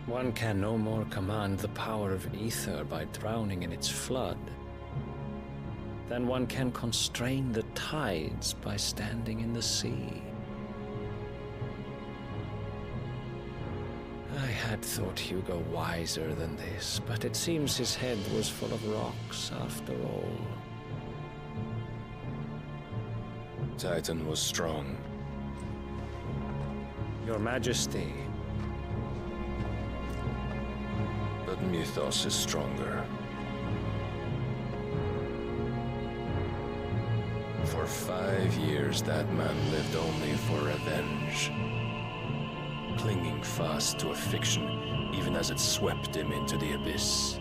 One can no more command the power of ether by drowning in its flood than one can constrain the tides by standing in the sea. I had thought Hugo wiser than this, but it seems his head was full of rocks after all.
Titan was strong.
Your Majesty.
But Mythos is stronger. For 5 years, that man lived only for revenge. Clinging fast to a fiction, even as it swept him into the abyss.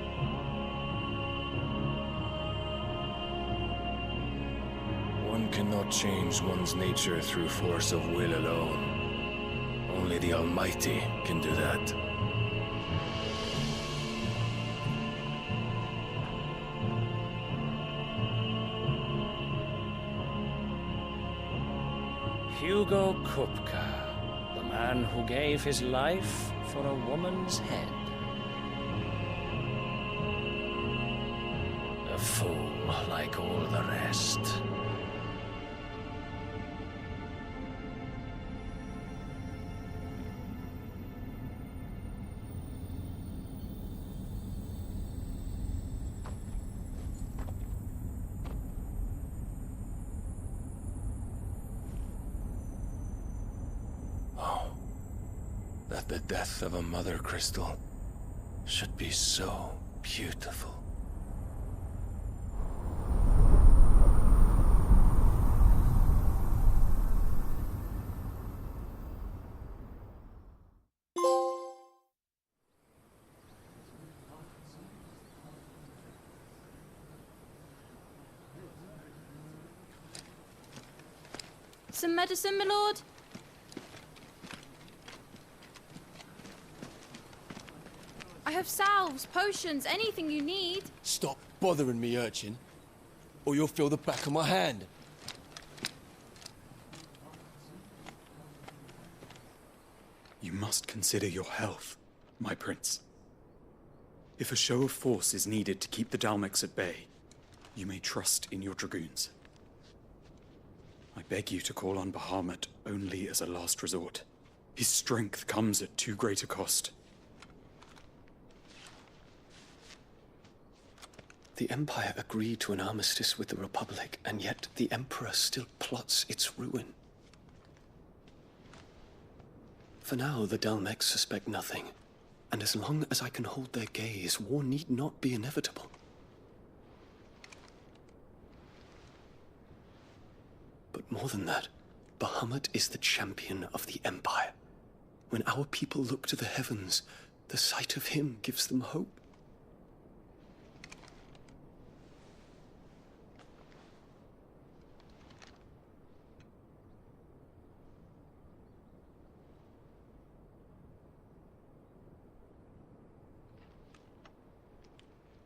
One cannot change one's nature through force of will alone. Only the Almighty can do that.
Hugo Kupka, the man who gave his life for a woman's head. A fool like all the rest.
That the death of a mother crystal should be so beautiful.
Some medicine, my lord? I have salves, potions, anything you need.
Stop bothering me, urchin, or you'll feel the back of my hand.
You must consider your health, my prince. If a show of force is needed to keep the Dalmex at bay, you may trust in your dragoons. I beg you to call on Bahamut only as a last resort. His strength comes at too great a cost.
The Empire agreed to an armistice with the Republic, and yet the Emperor still plots its ruin. For now, the Dalmex suspect nothing, and as long as I can hold their gaze, war need not be inevitable. But more than that, Bahamut is the champion of the Empire. When our people look to the heavens, the sight of him gives them hope.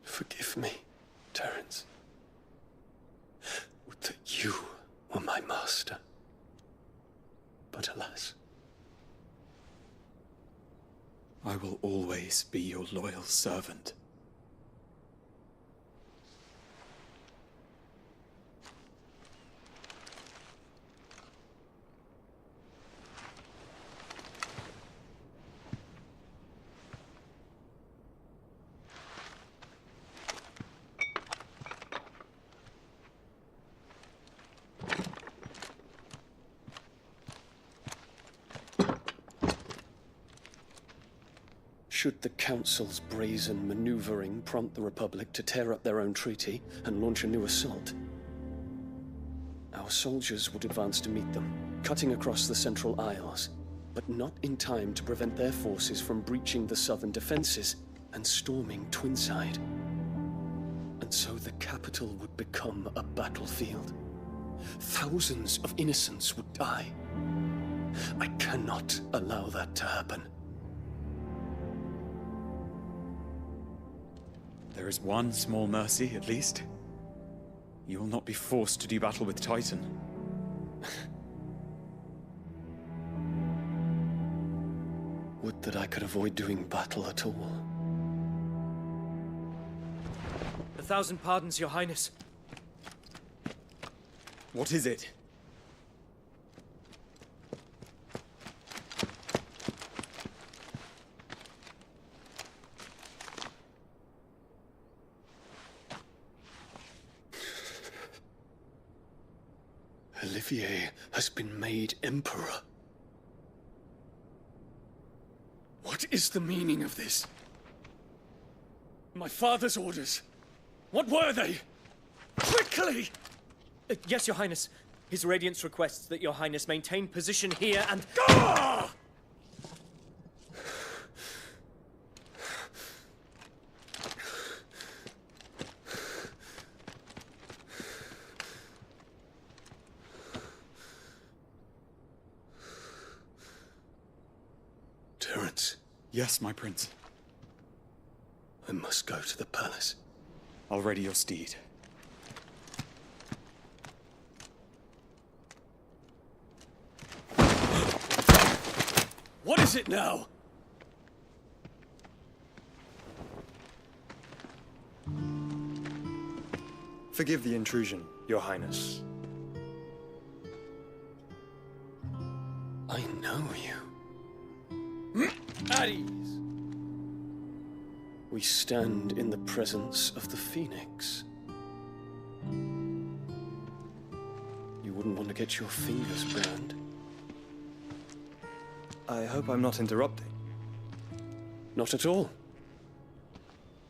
Forgive me, Terence. Would that you were my master. But alas.
I will always be your loyal servant.
Should the Council's brazen maneuvering prompt the Republic to tear up their own treaty and launch a new assault, our soldiers would advance to meet them, cutting across the Central Isles, but not in time to prevent their forces from breaching the southern defenses and storming Twinside. And so the capital would become a battlefield. Thousands of innocents would die. I cannot allow that to happen.
There is one small mercy, at least. You will not be forced to do battle with Titan.
Would that I could avoid doing battle at all.
1,000 pardons, Your Highness.
What is it?
Olivier has been made Emperor. What is the meaning of this? My father's orders. What were they? Quickly!
Yes, Your Highness. His Radiance requests that Your Highness maintain position here and...
Ah! Terence.
Yes, my prince.
I must go to the palace.
I'll ready your steed.
What is it now?
Forgive the intrusion, Your Highness.
I know you.
At ease.
We stand in the presence of the Phoenix. You wouldn't want to get your fingers burned.
I hope I'm not interrupting.
Not at all.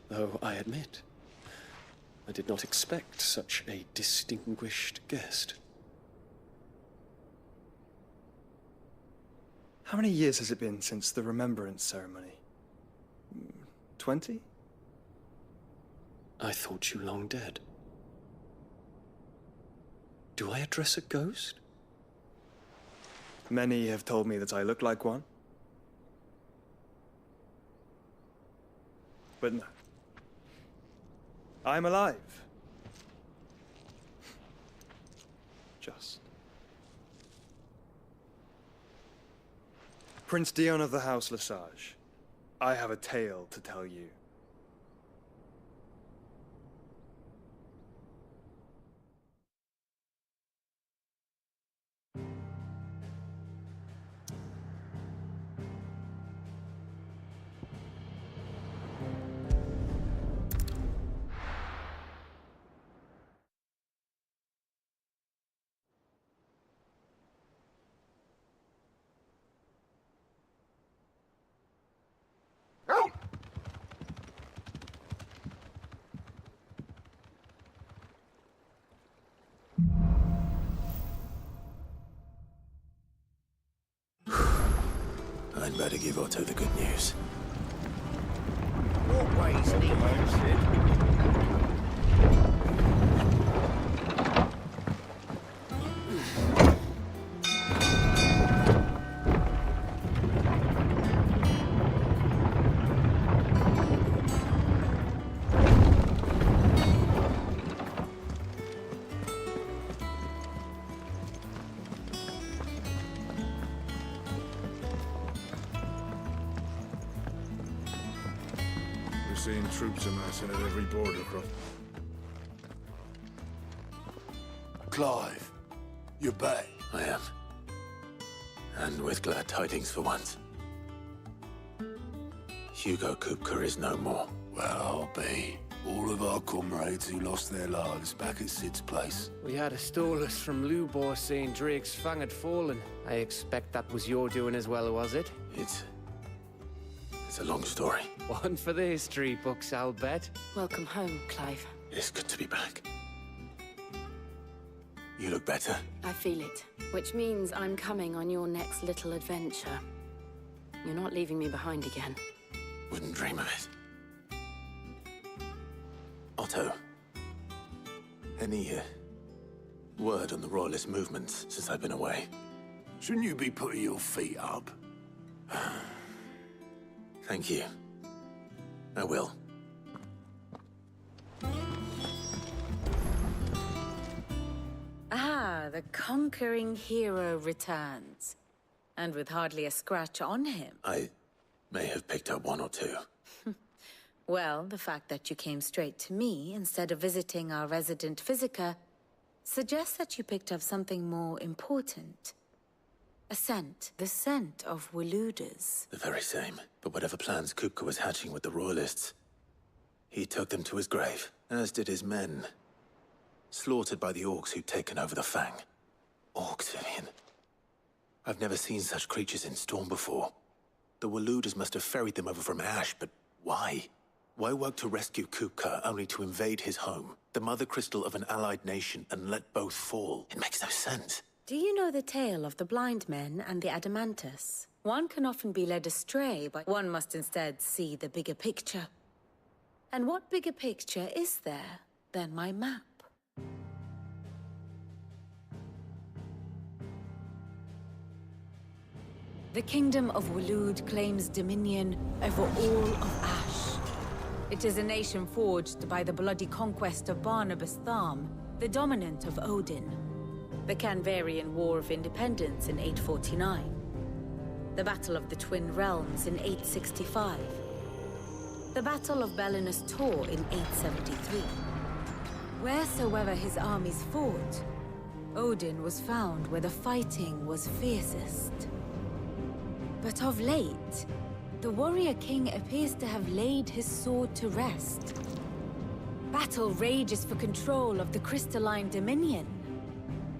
Though I admit, I did not expect such a distinguished guest.
How many years has it been since the Remembrance ceremony? 20?
I thought you long dead. Do I address a ghost?
Many have told me that I look like one. But no. I'm alive. Just. Prince Dion of the House Lesage, I have a tale to tell you.
I'd better give Otto the good news.
What ways lead home, Sid?
Seeing troops amassing at every border cross.
Clive, you're back.
I am. And with glad tidings for once. Hugo Kupka is no more.
Well, I'll be. All of our comrades who lost their lives back at Sid's place.
We had a stolus from Lubor saying Drake's Fang had fallen. I expect that was your doing as well, was it?
It's a long story.
One for the history books, I'll bet.
Welcome home, Clive.
It's good to be back. You look better.
I feel it, which means I'm coming on your next little adventure. You're not leaving me behind again.
Wouldn't dream of it. Otto, any word on the Royalist movements since I've been away?
Shouldn't you be putting your feet up?
Thank you. I will.
Ah, the conquering hero returns. And with hardly a scratch on him.
I may have picked up one or two.
Well, the fact that you came straight to me instead of visiting our resident Physica suggests that you picked up something more important. A scent. The scent of Waludas.
The very same. But whatever plans Kupka was hatching with the Royalists, he took them to his grave, as did his men. Slaughtered by the Orcs who'd taken over the Fang. Orcs, Vivian. I've never seen such creatures in Storm before. The Waludas must have ferried them over from Ash, but why? Why work to rescue Kupka only to invade his home, the mother crystal of an allied nation, and let both fall? It makes no sense.
Do you know the tale of the blind men and the Adamantus? One can often be led astray, but one must instead see the bigger picture. And what bigger picture is there than my map? The Kingdom of Waloed claims dominion over all of Ash. It is a nation forged by the bloody conquest of Barnabas Tharm, the dominant of Odin. The Canvarian War of Independence in 849. The Battle of the Twin Realms in 865. The Battle of Belinus Tor in 873. Wheresoever his armies fought, Odin was found where the fighting was fiercest. But of late, the warrior king appears to have laid his sword to rest. Battle rages for control of the crystalline dominion.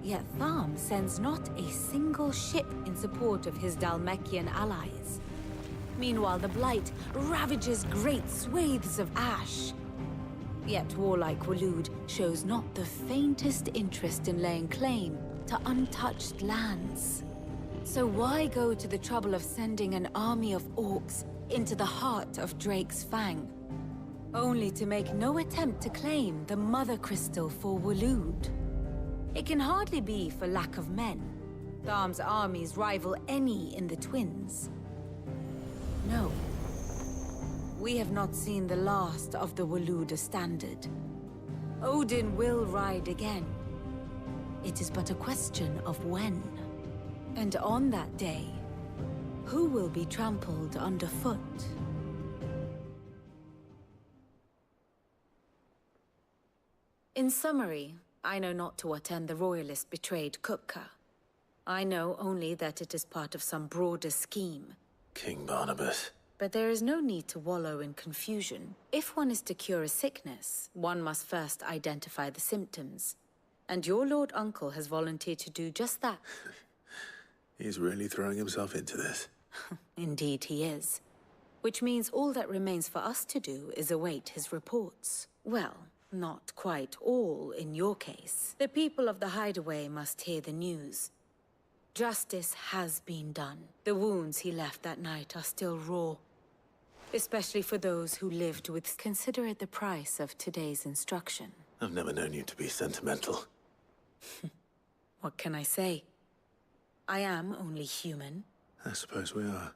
Yet Tharm sends not a single ship in support of his Dhalmekian allies. Meanwhile, the Blight ravages great swathes of Ash. Yet warlike Waloed shows not the faintest interest in laying claim to untouched lands. So why go to the trouble of sending an army of Orcs into the heart of Drake's Fang, only to make no attempt to claim the Mother Crystal for Waloed? It can hardly be for lack of men. Tharm's armies rival any in the Twins. No. We have not seen the last of the Waluda standard. Odin will ride again. It is but a question of when. And on that day, who will be trampled underfoot? In summary, I know not to what end the Royalists betrayed Kupka. I know only that it is part of some broader scheme.
King Barnabas.
But there is no need to wallow in confusion. If one is to cure a sickness, one must first identify the symptoms. And your Lord Uncle has volunteered to do just that.
He's really throwing himself into this.
Indeed he is. Which means all that remains for us to do is await his reports. Well, not quite all in your case. The people of the Hideaway must hear the news. Justice has been done. The wounds he left that night are still raw. Especially for those who lived with... Consider it the price of today's instruction.
I've never known you to be sentimental.
What can I say? I am only human.
I suppose we are.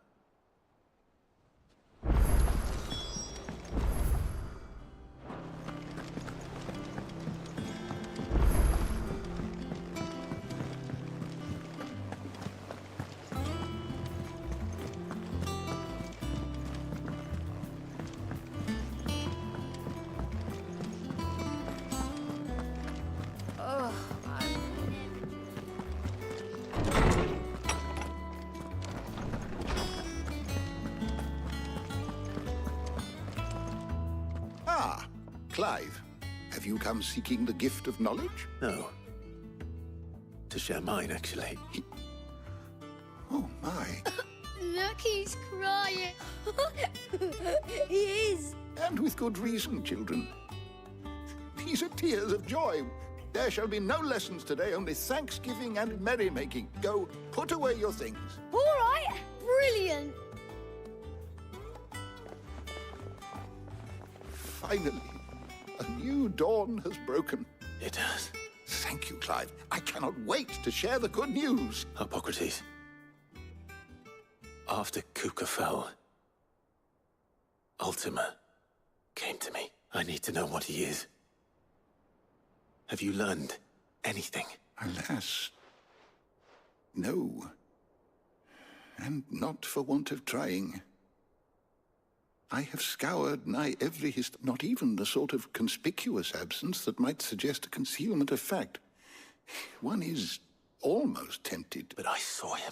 Clive, have you come seeking the gift of knowledge?
No. To share mine, actually.
Oh, my.
Look, he's crying. He is.
And with good reason, children. These are tears of joy. There shall be no lessons today, only thanksgiving and merrymaking. Go, put away your things.
All right. Brilliant.
Finally, a new dawn has broken.
It has.
Thank you, Clive. I cannot wait to share the good news.
Hippocrates. After Kuka fell, Ultima came to me. I need to know what he is. Have you learned anything?
Alas, no. And not for want of trying. I have scoured nigh every not even the sort of conspicuous absence that might suggest a concealment of fact. One is almost tempted.
But I saw him.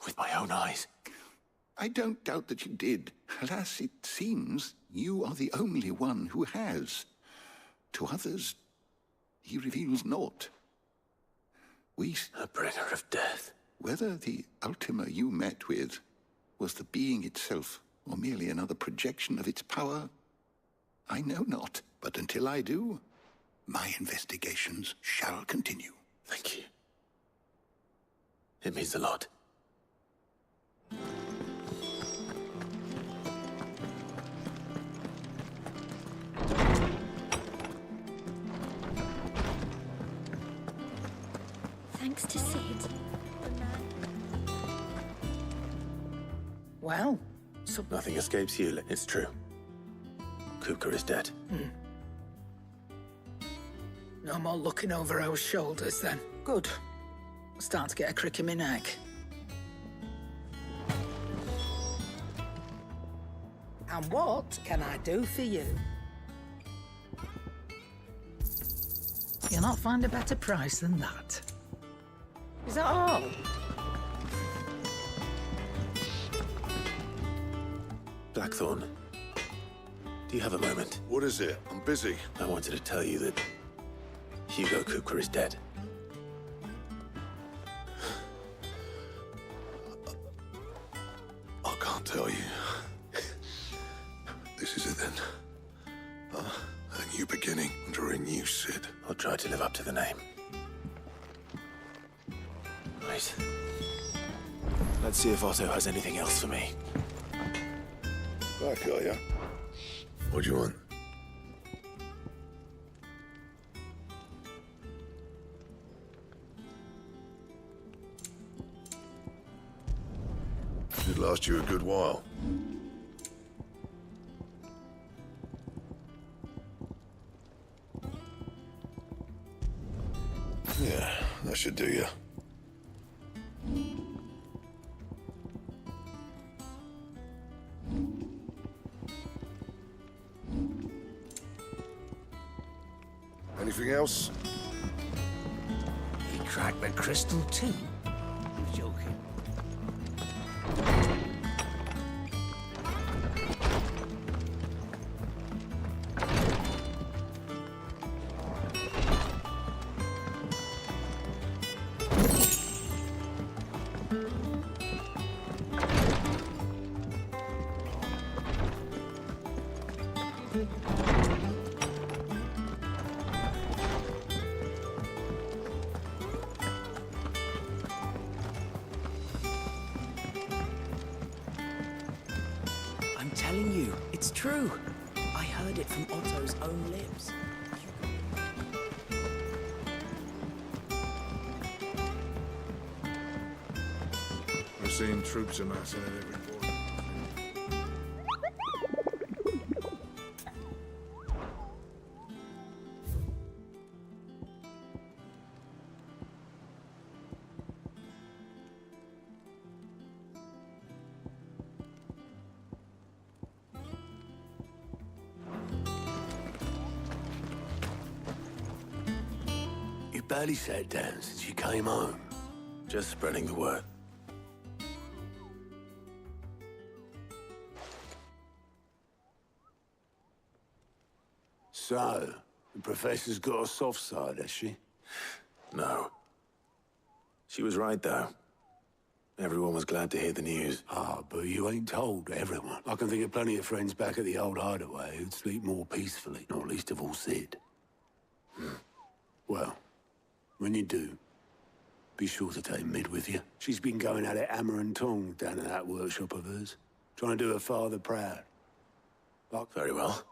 With my own eyes.
I don't doubt that you did. Alas, it seems you are the only one who has. To others, he reveals naught.
A bringer of death.
Whether the Ultima you met with was the being itself, or merely another projection of its power, I know not. But until I do, my investigations shall continue.
Thank you. It means a lot.
Thanks to Sid.
Well,
Nothing escapes you, it's true. Kuka is dead.
No more looking over our shoulders, then. Good. Start to get a crick in my neck. And what can I do for you? You'll not find a better price than that. Is that all?
Blackthorn, do you have a moment?
What is it? I'm busy.
I wanted to tell you that Hugo Kuka is dead.
I can't tell you. This is it then. A new beginning under a new Sid.
I'll try to live up to the name. Right. Let's see if Otto has anything else for me.
Back, are ya? What do you want? Should last you a good while. Yeah, that should do you. Anything else?
He cracked the crystal too? You're joking.
telling you, it's true. I heard it from Otto's own lips.
We're seeing troops amassing at every port.
You barely sat down since you came home.
Just spreading the word.
So, the Professor's got a soft side, has she?
No. She was right, though. Everyone was glad to hear the news.
Ah, but you ain't told everyone. I can think of plenty of friends back at the old hideaway who'd sleep more peacefully, not least of all Sid. Well, when you do, be sure to take Mid with you. She's been going at it hammer and tong down in that workshop of hers, trying to do her father proud.
Very well.